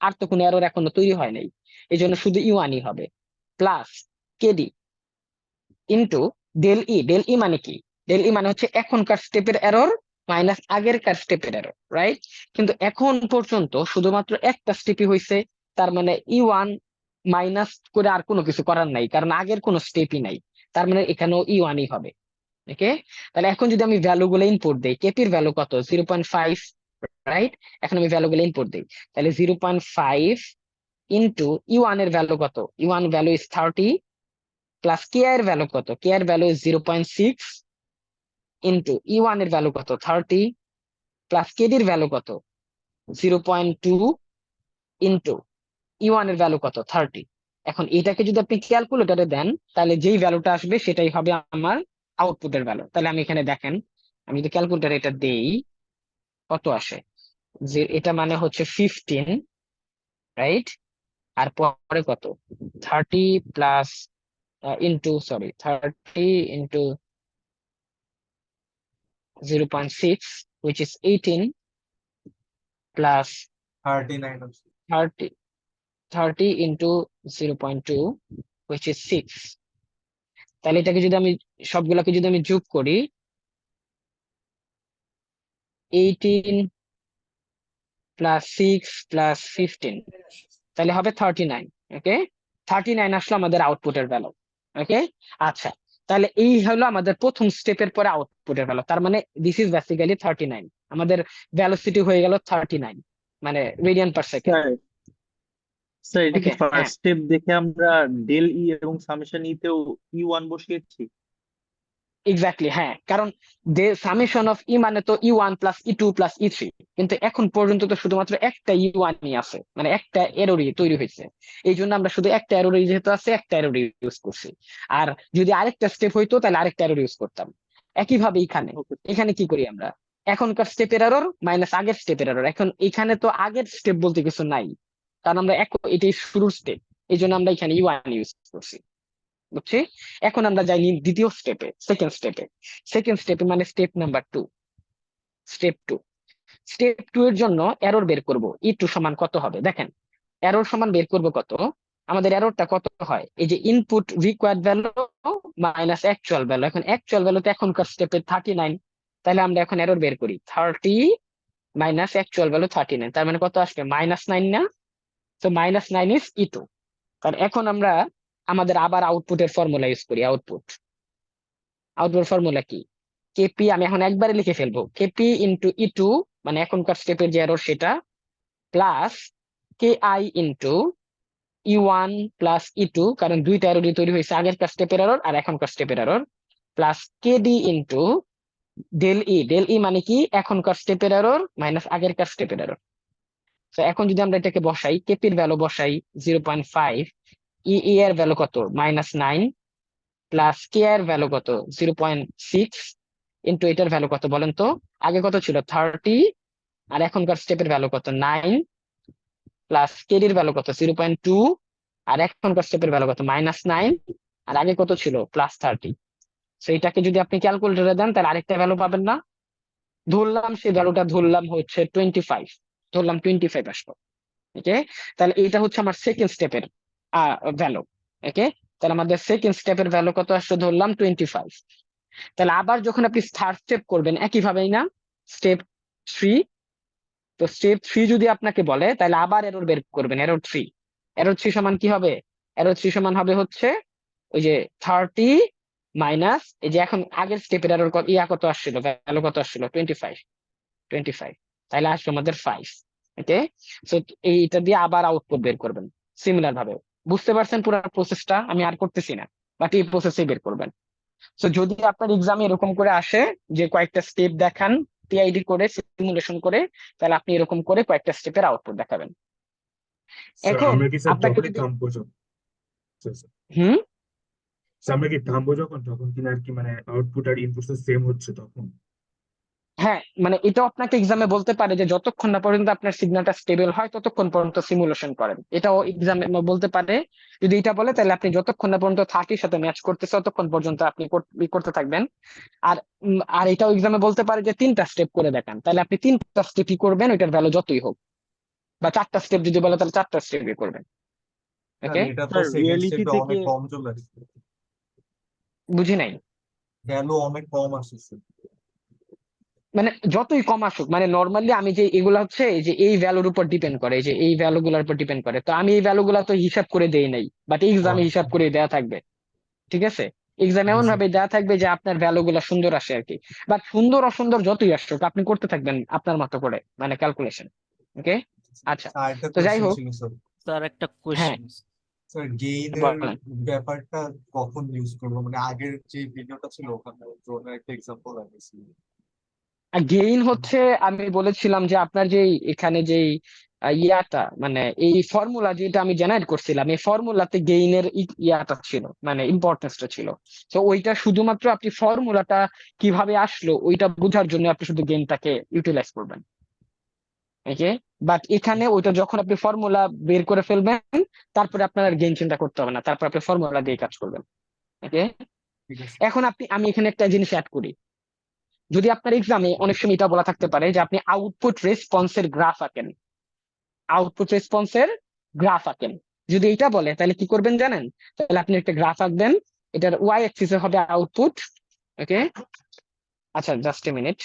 আর তো কোনো এরর এখনো তৈরি হয় নাই, এই জন্য শুধু E1ই হবে, plus KD into del E মানে কি? ডেল ই মানে হচ্ছে এখনকার স্টেপের এরর মাইনাস আগেরকার স্টেপের এরর, রাইট? কিন্তু এখন পর্যন্ত শুধুমাত্র একটা স্টেপই হয়েছে, তার মানে E1 মাইনাস করে আর কোনো কিছু করার নাই, কারণ আগের কোনো স্টেপই নাই, তার মানে এখানেও E1ই হবে। ওকে, তাহলে এখন যদি আমি ভ্যালু গুলো ইনপুট দিই, কেপির ভ্যালু কত? 0.5, রাইট? এখন আমি ভ্যালু গুলো ইনপুট দিই, তাহলে 0.5 ইন্টু E1 এর ভ্যালু কত? E1 ভ্যালু ইজ 30 প্লাস কে এর ভ্যালু কত? কে এর ভ্যালু ইজ 0.6 ইন্টু E1 এর ভ্যালু কত? 30 প্লাস কেডির ভ্যালু কত? 0.2 ইন্টু E1 এর ভ্যালু কত? 30। এখন এটাকে যদি আপনি ক্যালকুলেটরে দেন তাহলে যেই ভ্যালুটা আসবে সেটাই হবে আমার আউটপুটের ভ্যালু। তাহলে আমি এখানে দেখেন, আমি যদি ক্যালকুলেটরে এটা দেই কত আসে, যে এটা মানে হচ্ছে 15, রাইট? আর পরে কত? 30 plus into, sorry, 30 into 0.6, which is 18 plus 39 হচ্ছে। 30 into 0.2, which is 6। তাহলে এটাকে যদি আমি সবগুলোকে যদি আমি যোগ করি, 18 প্লাস 6 প্লাস 15, তাহলে হবে 39। ওকে, 39 আসলো আমাদের আউটপুটের ভ্যালু। ওকে, আচ্ছা, তাহলে এই হলো আমাদের প্রথম স্টেপের পরে আউটপুটের ভ্যালু, তার মানে দিস ইজ বেসিক্যালি 39, আমাদের ভ্যালোসিটি হয়ে গেল 39, মানে radian per second. Sir sir এটা কি ওকে, হ্যাঁ, ফার্স্ট স্টেপ দেখে আমরা ডেল ই এবং সামেশন ই তেও E1 বসিয়েছি? এক্স্যাক্টলি, হ্যাঁ, কারণ সামেশন অফ ই মানে তো E1 plus E2 plus E3, কিন্তু এখন পর্যন্ত তো শুধুমাত্র একটা E1ই আছে, মানে একটা এররই তৈরি হয়েছে, এই জন্য আমরা শুধু একটা এররই যেহেতু আছে একটা এরর ইউজ করছি। আর যদি আরেকটা স্টেপ হইতো তাহলে আরেকটা এরর ইউজ করতাম। একইভাবে এখানে ওকে এখানে কি করি আমরা, এখনকার স্টেপের এরর মাইনাস আগের স্টেপের এরর, এখন এখানে তো আগের স্টেপ বলতে কিছু নাই, কারণ আমরা এটাই শুরুর স্টেপ, এই জন্য আমরা এখানে E1 ইউজ করছি, বুঝছি? এখন আমরা যাই দ্বিতীয় স্টেপে, সেকেন্ড স্টেপে মানে স্টেপ নাম্বার 2। স্টেপ টু এর জন্য এরর বের করব, E2 সমান কত হবে দেখেন। এরর সমান বের করব কত, আমাদের এররটা কত হয়, এই যে input required value minus actual value. এখন অ্যাকচুয়াল ভ্যালু তো এখনকার স্টেপে 39, তাহলে আমরা এখন এরর বের করি 30 মাইনাস অ্যাকচুয়াল ভ্যালু 39, তার মানে কত আসবে -9 না? তো -9 ইজ E2। কারণ এখন আমরা আমাদের আবার আউটপুটের ফর্মুলা ইউজ করি। আউটপুট ফর্মুলা কি, কেপি আমি এখন একবারে লিখে ফেলবো, কেপি ইন্টু E2 মানে এখনকার স্টেপের যে এরর সেটা, plus KI into E1 plus E2, কারণ দুইটা এররই তৈরি হয়েছে, আগেরকার স্টেপের এরর আর এখনকার স্টেপের error, plus KD into del E মানে কি এখনকার স্টেপের এরর মাইনাস আগেরকার স্টেপের এরর। তো এখন যদি আমরা এটাকে বসাই, কেপির ভ্যালু বসাই 0.5, ই এর ভ্যালু কত -9, প্লাস কে এর ভ্যালু কত 0.6, ইন্টু এটার ভ্যালু কত বলেন তো, আগে কত ছিল 30 আর এখনকার স্টেপের ভ্যালু কত 9, প্লাস কেডির ভ্যালু কত 0.2 আর এখনকার স্টেপের ভ্যালু কত -9 আর আগে কত ছিল +30। তো এটাকে যদি আপনি ক্যালকুলেটরে দেন তাহলে আরেকটা ভ্যালু পাবেন না, ধরলাম সেই ভ্যালুটা ধরলাম হচ্ছে 25, ধরলাম 25 আসলো। ওকে, তাহলে এটা হচ্ছে আমার সেকেন্ড স্টেপের ভ্যালু। ওকে, তাহলে আমাদের সেকেন্ড স্টেপের ভ্যালু কত আসছে ধরলাম 25। তাহলে আবার যখন আপনি থার্ড স্টেপ করবেন একইভাবেই না, স্টেপ 3, তো স্টেপ 3 যদি আপনাকে বলে তাহলে আবার এরর বের করবেন, এরর 3 সমান কি হবে, এরর 3 সমান হবে হচ্ছে ওই যে 30 মাইনাস এই যে এখন আগের স্টেপের এরর কত আসছিল, ভ্যালু কত আসছিল 25, তাহলে আসবে আমাদের 5। ওকে, সো এইটা দিয়ে আবার আউটপুট বের করবেন সিমিলার ভাবে। বুঝতে পারছেন পুরো প্রসেসটা, আমি আর করতেছি না, বাট এই প্রসেসে বের করবেন। সো যদি আপনার এক্সামে এরকম করে আসে যে কয়েকটা স্টেপ দেখান পিআইডি করে সিমুলেশন করে, তাহলে আপনি এরকম করে কয়েকটা স্টেপের আউটপুট দেখাবেন। স্যার এখন আমরা কি স্যার আপনাকে যখনই যদি থামবো যখন স্যার হুম আমরা কি থামবো যখন কিনা আর কি মানে আউটপুট আর ইনপুট সেম হচ্ছে তখন? হ্যাঁ, মানে এটাও আপনাকে এক্সামে বলতে পারে যে যতক্ষণ না পর্যন্ত আপনার সিগন্যালটা স্টেবল হয় ততক্ষণ পর্যন্ত সিমুলেশন করেন, এটাও এক্সামে বলতে পারে। যদি এটা বলে তাহলে আপনি যতক্ষণ না পর্যন্ত 30 সাথে ম্যাচ করতেছে ততক্ষণ পর্যন্ত আপনি করতে থাকবেন। আর এটাও এক্সামে বলতে পারে যে 3টা স্টেপ করে দেখান, তাহলে আপনি 3টা স্টেপই করবেন, ওইটার ভ্যালু যতই হোক। বা 4টা স্টেপ যদি বলে তাহলে 4টা স্টেপই করবেন। স্যার ওকে, এটা তো স্যার সেকেন্ড রিয়েলিটি স্টেপে থেকে অনেক কম চলে আসছে, বুঝি নাই। ভ্যালু অনেক কম আসছে। মানে যতই কম আসুক, মানে নর্মালি আমি যে এগুলা হচ্ছে এই যে এই ভ্যালুর উপর ডিপেন্ড করে, এই যে এই ভ্যালু গুলার উপর ডিপেন্ড করে, তো আমি এই ভ্যালু গুলা তো হিসাব করে দেই নাই, বাট এক্সামে আচ্ছা, হিসাব করে দেয়া থাকবে। ঠিক আছে, এক্সাম এমন জি ভাবে দেয়া থাকবে যে আপনার ভ্যালু গুলা সুন্দর আসে আর কি, বাট সুন্দর অসুন্দর যতই আসুক আপনি করতে থাকবেন আপনার মতো করে, মানে ক্যালকুলেশন। ওকে, আচ্ছা, স্যার একটা তো যাই কোশ্চেন হোক, ছিল স্যার। স্যার একটা হ্যাঁ কোয়েশ্চেন। স্যার গেইনের বলেন। ব্যাপারটা কখন ইউজ করবো, মানে আগের যে ভিডিওটা ছিল ওখানে ড্রোনের একটা এক্সাম্পল আছে। গেইন হচ্ছে আমি বলেছিলাম যে আপনার যে এখানে যে ইয়াটা মানে এই ফর্মুলা যেটা আমি জেনারেট করছিলাম, এই ফর্মুলাতে গেইনের ইয়াটা ছিল, মানে ইম্পর্টেন্সটা ছিল। তো ওইটা শুধুমাত্র আপনি ফর্মুলাটা কিভাবে আসলো ওইটা বোঝার জন্য আপনি শুধু গেইনটাকে ইউটিলাইজ করবেন। ওকে, বাট এখানে ওইটা যখন আপনি ফর্মুলা বের করে ফেলবেন তারপরে আপনার আর গেইন চিন্তা করতে হবে না, তারপর আপনি ফর্মুলা দিয়ে কাজ করবেন। ওকে, ঠিক আছে। এখন আমি এখানে একটা জিনিস অ্যাড করি, যদি আপনার এক্সামে অনেক সময় এটা বলা থাকতে পারে যে আপনি আউটপুট রেসপন্সের গ্রাফ আঁকেন, যদি এটা বলে তাহলে কি করবেন জানেন, তাহলে আপনি একটা গ্রাফ আঁকবেন, এটার ওয়াই অ্যাক্সিসে হবে আউটপুট। ওকে, আচ্ছা জাস্ট এ মিনিট,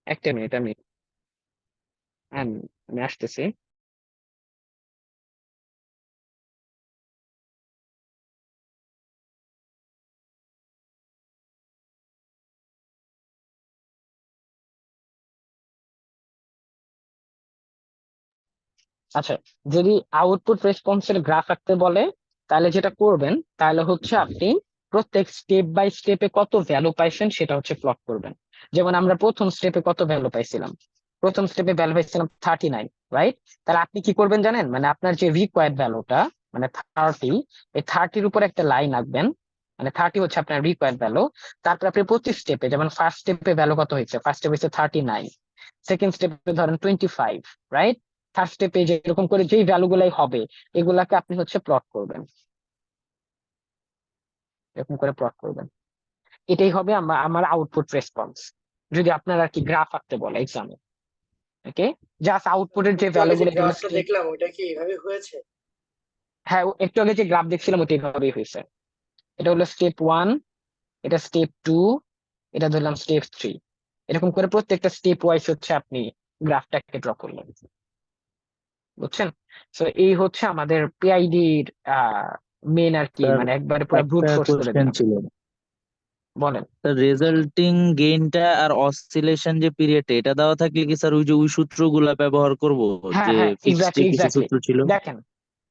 একটা মিনিট, আমি আসতেছি। আচ্ছা, যদি আউটপুট রেসপন্সের গ্রাফ আঁকতে বলে তাহলে যেটা করবেন তাহলে হচ্ছে আপনি প্রত্যেক স্টেপ বাই স্টেপে কত ভ্যালু পাইছেন সেটা হচ্ছে প্লট করবেন। যেমন আমরা প্রথম স্টেপে কত ভ্যালু পাইছিলাম, প্রথম স্টেপে ভ্যালু পাইছিলাম 39, রাইট? তাহলে আপনি কি করবেন জানেন, মানে আপনার যে রিকোয়ার্ড ভ্যালুটা মানে 30, এই 30-র উপর একটা লাইন আঁকবেন, মানে 30 হচ্ছে আপনার রিকোয়ার্ড ভ্যালু। তারপর আপনি প্রতি স্টেপে, যেমন ফার্স্ট স্টেপে ভ্যালু কত হয়েছে, ফার্স্ট স্টেপ হচ্ছে 39, সেকেন্ড স্টেপে ধরেন 25, রাইট? থার্ড স্টেপে যে এরকম করে যেই ভ্যালু গুলাই হবে এগুলাকে আপনি হচ্ছে প্লট করবেন, এরকম করে প্লট করবেন, এটাই হবে আমার আউটপুট রেসপন্স। যদি আপনার আর কি গ্রাফ আঁকতে বলে এক্সামে, ওকে, জাস্ট আউটপুটের যে একটু আগে যে ভ্যালুগুলো এগুলো গ্রাফটা দেখলাম ওইটা কি এভাবে হয়েছে? হ্যাঁ, একটু আগে যে গ্রাফ দেখছিলাম ওটা এইভাবেই হয়েছে। এটা হলো স্টেপ 1, এটা স্টেপ 2, এটা ধরলাম স্টেপ 3, এরকম করে প্রত্যেকটা স্টেপ ওয়াইজ হচ্ছে আপনি গ্রাফটাকে ড্র করলেন, বুঝছেন? তো এই হচ্ছে আমাদের পিআইডির মেন আর কি, স্যার মানে একবারে পুরো ব্রুট একটা ফোর্স করে কোশ্চেন দিলাম। ছিল, বলেন। স্যার রেজাল্টিং গেইনটা আর অসিলেশন যে পিরিয়ডটা এটা দেওয়া থাকলে কি স্যার ওই যে ওই সূত্রগুলা ব্যবহার করব, হ্যাঁ যে হ্যাঁ, ফিক্সড যে এক্স্যাক্টলি কিছু এক্স্যাক্টলি। সূত্র ছিল? দেখেন,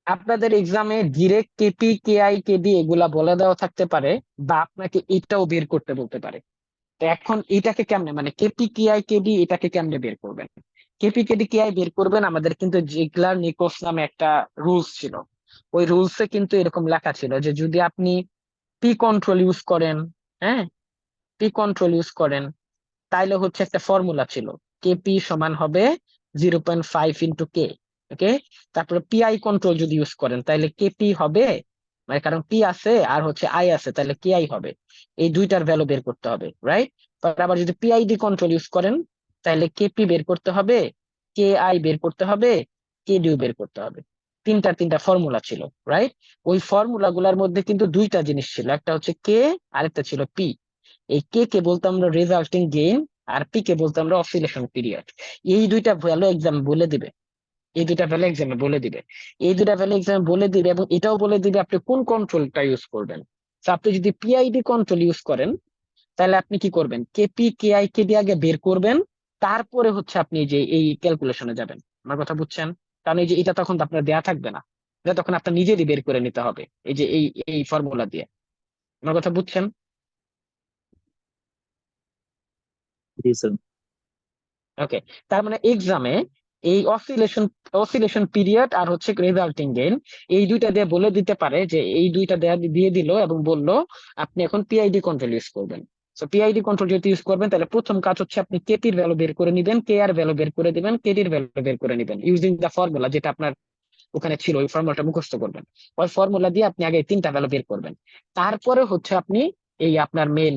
আপনাদের এক্সামে ডিরেক্ট কেপি কেআই কেডি এগুলা বলে দেওয়া থাকতে পারে, বা আপনাকে এটাও বের করতে বলতে পারে। তো এখন এটাকে কেমনে, মানে কেপি কেআই কেডি এটাকে কেমনে বের করবেন? কেপি কেডি কেআই বের করবেন, আমাদের কিন্তু জিগলার নিকোস নামে একটা রুলস ছিল। ওই রুলসে কিন্তু এরকম লেখা ছিল যে যদি আপনি পি কন্ট্রোল ইউজ করেন, হ্যাঁ, পি কন্ট্রোল ইউজ করেন, তাইলে হচ্ছে একটা ফর্মুলা ছিল, কেপি সমান হবে 0.5 ইন্টু কে, ওকে। তারপরে পিআই কন্ট্রোল যদি ইউজ করেন তাহলে কেপি হবে, মানে কারণ পি আছে আর হচ্ছে আই আছে, তাহলে কেআই হবে। এই দুইটার ভ্যালু বের করতে হবে, রাইট? আবার যদি পিআইডি কন্ট্রোল ইউজ করেন তাহলে কেপি বের করতে হবে, কে আই বের করতে হবে, কে ডিউ বের করতে হবে। তিনটা ফর্মুলা ছিল, রাইট? ওই ফর্মুলা গুলার মধ্যে কিন্তু দুইটা জিনিস ছিল, একটা হচ্ছে কে, আরেকটা ছিল পি। এই কে কে বলতে আমরা রেজাল্টিং গেইন, আর পি কে বলতে আমরা অসিলেশন পিরিয়ড। এই দুইটা ভ্যালু এক্সাম বলে দিবে, এই দুইটা ভ্যালু এক্সামে বলে দিবে, এই দুইটা ভ্যালু এক্সামে বলে দিবে, এবং এটাও বলে দিবে আপনি কোন কন্ট্রোলটা ইউজ করবেন। তো আপনি যদি পিআইডি কন্ট্রোল ইউজ করেন তাহলে আপনি কি করবেন, কেপি কেআই কেডি আগে বের করবেন, তারপরে হচ্ছে আপনি যে এই ক্যালকুলেশনে যাবেন। আমার কথা বুঝছেন? কারণ এই যে এটা তখন তো আপনার দেয়া থাকবে না, এটা তখন আপনার নিজেরই বের করে নিতে হবে, এই যে এই এই ফর্মুলা দিয়ে। আমার কথা বুঝছেন? জি স্যার। ওকে। তার মানে এক্সামে এই অসিলেশন পিরিয়ড আর হচ্ছে রেজাল্টিং গেইন, এই দুইটা দিয়ে বলে দিতে পারে যে এই দুইটা দিয়ে দিল এবং বলল আপনি এখন পিআইডি কন্ট্রোল ইউজ করবেন। সো পিআইডি কন্ট্রোল যদি ইউজ করবেন তাহলে প্রথম কাজ হচ্ছে আপনি কেপির ভ্যালু বের করে নিবেন, কে আর ভ্যালু বের করে দিবেন, কেডির ভ্যালু বের করে নিবেন ইউজিং দা ফর্মুলা যেটা আপনার ওখানে ছিল, ওই ফর্মুলাটা মুখস্থ করবেন। ওই ফর্মুলা দিয়ে আপনি আগে তিনটা ভ্যালু বের করবেন, তারপরে হচ্ছে আপনি এই আপনার মেন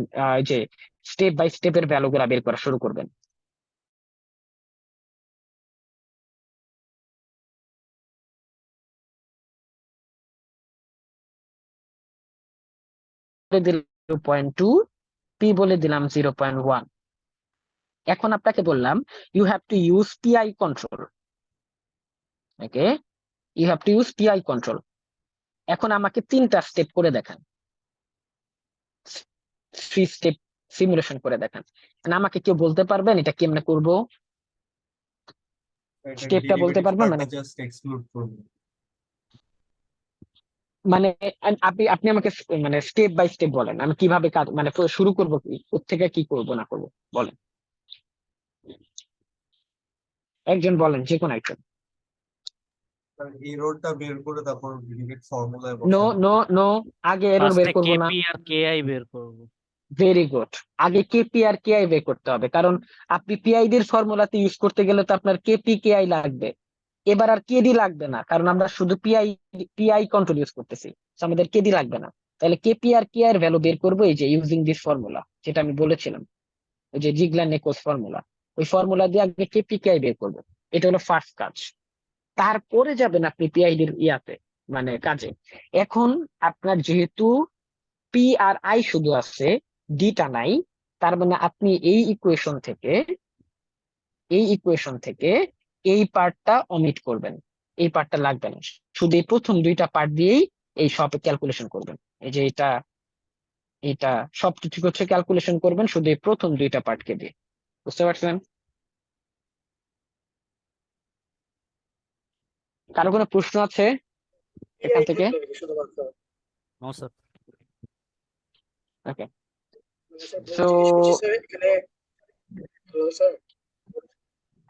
যে স্টেপ বাই স্টেপের ভ্যালু গুলা বের করা শুরু করবেন। বলে দিলাম 0.2, পি বলে দিলাম 0.1। এখন আপনাকে বললাম you have to use PI control, okay, you have to use PI control. এখন আমাকে তিনটা স্টেপ করে দেখান, 3 স্টেপ সিমুলেশন করে দেখান। মানে আমাকে কেউ বলতে পারবেন এটা কেমনে করব? এটা স্টেপটা বলতে ডেরিভেটিভ পারবেন? পার্টটা মানে জাস্ট এক্সক্লুড করব। মানে আপনি আপনি আমাকে মানে স্টেপ বাই স্টেপ বলেন, আমি কিভাবে কাজ মানে শুরু করবো, কি থেকে কি করব না করব বলেন, একজন বলেন, যে কোনো একজন। এররটা বের করে তারপর ডিরেক্ট ফর্মুলায় নো বসাবো। নো নো, আগে এরর বের ফার্স্টে করবো না। কেপি আর কেআই বের করব। Very good. আগে কেপি আর কেআই বের করতে হবে, কারণ আপনি পিআইডি এর ফর্মুলাতে ইউজ করতে গেলে তো আপনার কেপি কেআই লাগবে। এবার আর কেডি লাগবে না, কারণ আমরা শুধু পিআই কন্ট্রোল ইউজ করতেছি, তো আমাদের কেডি লাগবে না। তাহলে কেপি আর কেআই এর ভ্যালু বের করবো এই যে ইউজিং দিস ফর্মুলা, যেটা আমি বলেছিলাম, ওই যে জিগলার নেকোস ফর্মুলা। ওই ফর্মুলা দিয়ে আগে কেপি কেআই বের করবো, এটা হলো ফার্স্ট কাজ। তারপরে যাবেন আপনি পিআইডি এর ইয়াতে, মানে কাজে। এখন আপনার যেহেতু পি আর আই শুধু আছে, ডিটা নাই, তার মানে আপনি এই ইকুয়েশন থেকে এই পার্টটা অমিট করবেন, এই পার্টটা লাগবে না, শুধু এই প্রথম দুইটা পার্ট দিয়েই এই সব ক্যালকুলেশন করবেন। এই যে এটা এটা সব কিছু হচ্ছে ক্যালকুলেশন করবেন শুধু এই প্রথম দুইটা পার্টকে দিয়ে। বুঝতে পারছেন? কারো কোনো প্রশ্ন আছে এখান পিআই থেকে? থাকলে নাকি শুধুমাত্র? No sir. ওকে, মানে স্যার সো জিজ্ঞেস করছি স্যার এখানে। হ্যালো স্যার,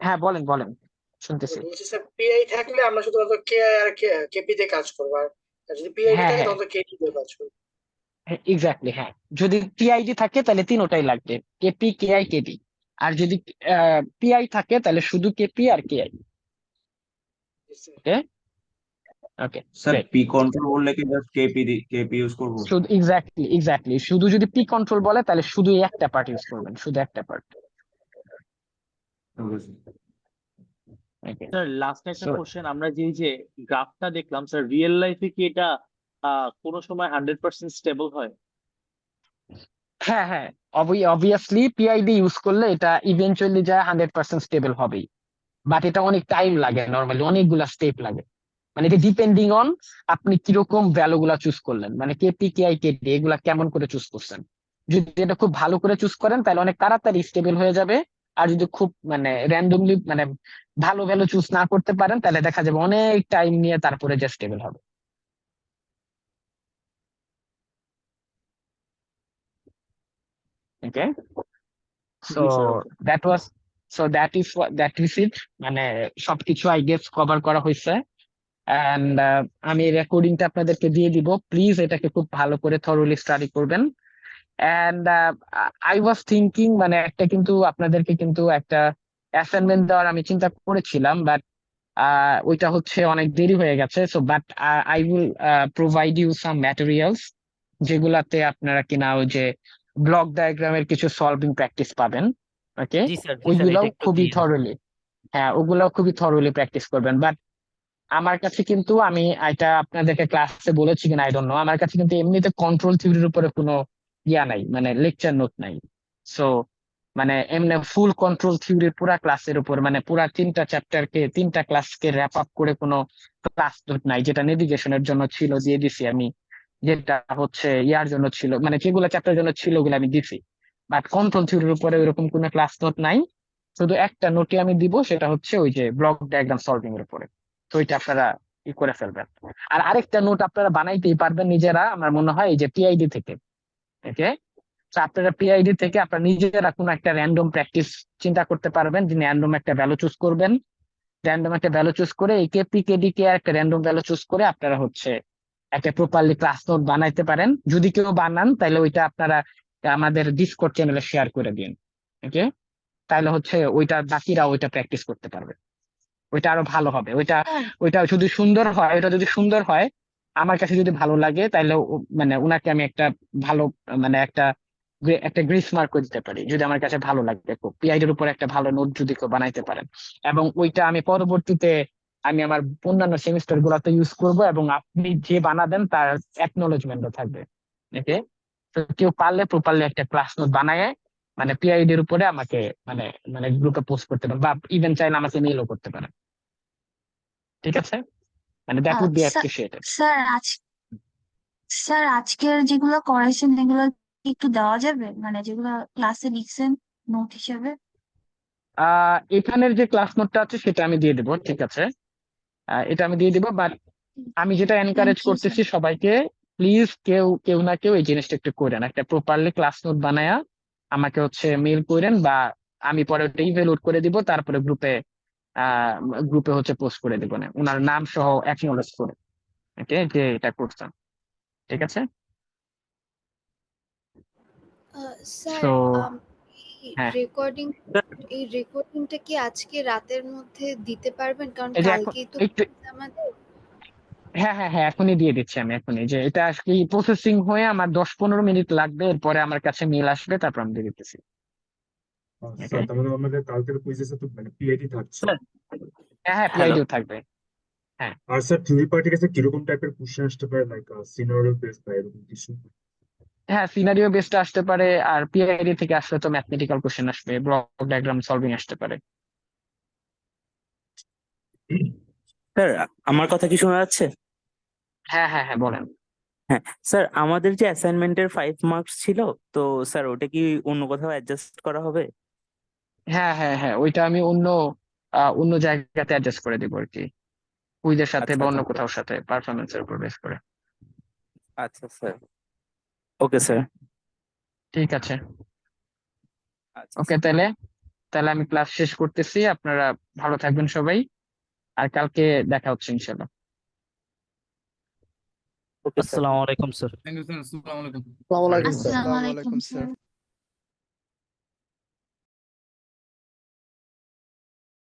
হ্যাঁ বলেন বলেন, শুনতেছি। বলছি স্যার পিআই থাকলে আমরা শুধুমাত্র কেআই আর কেপি দিয়ে কাজ করবো, আর যদি পিআইডি হ্যাঁ থাকে হ্যাঁ, তখন তো কেডি দিয়ে কাজ করবো। এক্স্যাক্টলি, হ্যাঁ। যদি পিআইডি থাকে তাহলে তিনোটাই লাগবে, কেপি কেআই কেডি। আর যদি পিআই থাকে তাহলে শুধু কেপি আর কেআই। ওকে ওকে, স্যার গ্রেট। পি কন্ট্রোল বললে কি জাস্ট কেপি ইউজ করবো? শুধু এক্স্যাক্টলি শুধু যদি পি কন্ট্রোল বলে তাহলে শুধু এই একটা পার্ট ইউজ করবেন, শুধু একটা পার্ট। Okay. স্যার লাস্ট একটা So, কোশ্চেন, আমরা যে গ্রাফটা দেখলাম স্যার, রিয়েল লাইফে কি এটা কোনো সময় 100% স্টেবল হয়? হ্যাঁ হ্যাঁ, অবভিয়াসলি পিআইডি ইউজ করলে এটা ইভেনচুয়ালি যায় 100% স্টেবল হবেই, বাট এটা অনেক টাইম লাগে, নর্মালি অনেকগুলা স্টেপ লাগে। মানে এটা ডিপেন্ডিং অন আপনি কিরকম ভ্যালু গুলা চুজ করলেন, মানে কেপি কেআই কেটি এগুলা কেমন করে চুজ করছেন। যদি এটা খুব ভালো করে চুজ করেন তাহলে অনেক তাড়াতাড়ি স্টেবল হয়ে যাবে। আর যদি খুব মানে র্যান্ডমলি মানে ভালো ভ্যালু চুজ না করতে পারেন তাহলে দেখা যাবে অনেক টাইম নিয়ে তারপরে যে স্টেবল হবে। ওকে, সো জি sir. That was that is it, মানে সবকিছু আই গেস কভার করা হয়েছে। অ্যান্ড আমি রেকর্ডিংটা আপনাদেরকে দিয়ে দিব, প্লিজ এটাকে খুব ভালো করে থরলি স্টাডি করবেন। অ্যান্ড আই ওয়াজ থিঙ্কিং মানে একটা কিন্তু আপনাদেরকে কিন্তু একটা অ্যাসাইনমেন্ট দেওয়ার আমি চিন্তা করেছিলাম, বাট ওইটা হচ্ছে অনেক দেরি হয়ে গেছে। So but I will provide you some materials যেগুলাতে আপনারা কিনা ওই যে ব্লক ডায়াগ্রামের কিছু সলভিং প্র্যাকটিস পাবেন। ওকে, জি স্যার, ওইগুলাও এটা একটু খুবই দিন। থরলি, হ্যাঁ ওগুলাও খুবই থরলি প্র্যাকটিস করবেন। বাট আমার কাছে কিন্তু, আমি এটা আপনাদেরকে ক্লাসে বলেছি কিনা আই ডোন্ট নো, আমার কাছে কিন্তু এমনিতে কন্ট্রোল থিওরির উপরে কোনো ইয়া নাই, মানে লেকচার নোট নাই। সো মানে এমনি ফুল কন্ট্রোল থিওরির পুরা ক্লাসের উপর, মানে পুরা 3টা চ্যাপ্টারকে 3টা ক্লাসকে র্যাপ আপ করে কোনো ক্লাস নোট নাই। যেটা নেভিগেশনের জন্য ছিল দিয়ে দিছি আমি, যেটা হচ্ছে ইয়ার জন্য ছিল, মানে যেগুলো চ্যাপ্টার জন্য ছিল ওগুলো আমি দিছি। বাট কন্ট্রোল থিওরির উপরে ওইরকম কোনো ক্লাস নোট নাই। শুধু একটা নোটই আমি দিব, সেটা হচ্ছে ওই যে ব্লক ডায়াগ্রাম সলভিং এর উপরে। তো ওইটা আপনারা ই করে ফেলবেন। আর আরেকটা নোট আপনারা বানাইতেই পারবেন নিজেরা, আমার মনে হয় এই যে পিআইডি থেকে। ওকে, তো আপনারা পিআইডি থেকে আপনারা নিজেরা কোনো একটা র্যান্ডম প্র্যাকটিস চিন্তা করতে পারবেন, যে র্যান্ডম একটা ভ্যালু চুজ করবেন। র্যান্ডম একটা ভ্যালু চুজ করে এই কেপি কেডি কে একটা র্যান্ডম ভ্যালু চুজ করে আপনারা হচ্ছে একটা প্রপারলি ক্লাস নোট বানাইতে পারেন। যদি কেউ বানান তাহলে ওইটা আপনারা আমাদের ডিসকর্ড চ্যানেলে শেয়ার করে দিন। ওকে, তাহলে হচ্ছে ওইটা বাকিরা ওইটা প্র্যাকটিস করতে পারবে, ওইটা আরো ভালো হবে। ওইটা ওইটা যদি সুন্দর হয়, ওইটা যদি সুন্দর হয় আমার কাছে যদি ভালো লাগে তাহলে মানে উনাকে আমি একটা ভালো মানে একটা গ্রেস মার্ক করে দিতে পারি, যদি আমার কাছে ভালো লাগে। পিআইডির উপর একটা ভালো নোট যদি কেউ বানাইতে পারেন, এবং ওইটা আমি পরবর্তীতে আমি আমার অন্যান্য সেমিস্টার গুলাতে ইউজ করব, এবং আপনি যে বানাবেন তার অ্যাকনোলেজমেন্টও থাকবে। ওকে, তো কেউ পারলে প্রপারলি একটা ক্লাস নোট বানায় মানে পিআইডির উপরে আমাকে মানে মানে গ্রুপে পোস্ট করতে পারেন, বা ইভেন চাইলে আমাকে মেইলও করতে পারেন। ঠিক আছে, মানে that would be appreciated. Sir আজকের যেগুলো করাইছেন এগুলো কি একটু দেওয়া যাবে, মানে যেগুলো ক্লাসে লিখছেন নোট হিসেবে? এখানের যে ক্লাস নোটটা আছে সেটা আমি দিয়ে দেবো, ঠিক আছে, এটা আমি দিয়ে দিব। বাট আমি যেটা এনকারেজ থ্যাংক ইউ স্যার। করতেছি সবাইকে, প্লিজ কেউ কেউ না কেউ এই জিনিসটা একটু করেন, একটা প্রপারলি ক্লাস নোট বানায়া আমাকে হচ্ছে মেইল করেন, বা আমি পরে ওটা ইভ্যালুয়েট করে দিব, তারপরে গ্রুপে হচ্ছে পোস্ট করে দিব, না ওনার নাম সহ অ্যাকনোলেজ করে, ওকে, যে এটা করছেন। ঠিক আছে, স্যার তো হ্যাঁ, এই রেকর্ডিংটা কি আজকে রাতের মধ্যে দিতে পারবেন? কারণ এই যে এখন কালকেই তো একটু, quiz আমাদের। হ্যাঁ হ্যাঁ হ্যাঁ, এখনই দিয়ে দিচ্ছি আমি, এখনই। যে এটা আজকে প্রসেসিং হয়ে আমার 10-15 মিনিট লাগবে, এরপরে আমার কাছে মেল আসবে, তারপর আমি দিয়ে দিতেছি। স্যার তাহলে আমাদের কালকের কুইজে তো মানে পিআইডি থাকছে। হ্যাঁ হ্যাঁ, হ্যালো। পিআইডিও থাকবে। হ্যাঁ আর স্যার থিওরি পার্টির কাছে কিরকম টাইপের কোশ্চেন আসতে পারে, লাইক সিনারিও বেস বা এরকম কিছু? হ্যাঁ, সিনারিও বেসড আসতে পারে, আর পিআইডি থেকে আসলে তো ম্যাথমেটিক্যাল কোশ্চেন আসবে, ব্লক ডায়াগ্রাম সলভিং আসতে পারে। স্যার আমার কথা কি শোনা যাচ্ছে? হ্যাঁ হ্যাঁ হ্যাঁ, বলেন। হ্যাঁ স্যার, আমাদের যে অ্যাসাইনমেন্টের 5 মার্কস ছিল, তো স্যার ওটা কি অন্য কোথাও অ্যাডজাস্ট করা হবে? হ্যাঁ হ্যাঁ হ্যাঁ, ওইটা আমি অন্য জায়গাতে অ্যাডজাস্ট করে দিব আর কি, কুইজের সাথে আচ্ছা বা অন্য আচ্ছা কোথাও সাথে, পারফরমেন্সের উপর বেস করে। আচ্ছা স্যার, ওকে স্যার। ঠিক আছে, আচ্ছা ওকে, তাহলে তাহলে আমি ক্লাস শেষ করতেছি, আপনারা ভালো থাকবেন সবাই, আর কালকে দেখা হচ্ছে ইনশাল্লাহ। Okay sir. আসসালামু আলাইকুম স্যার। থ্যাংক ইউ স্যার, আসসালামু আলাইকুম। আসসালামু আলাইকুম স্যার। আসসালামু আলাইকুম স্যার।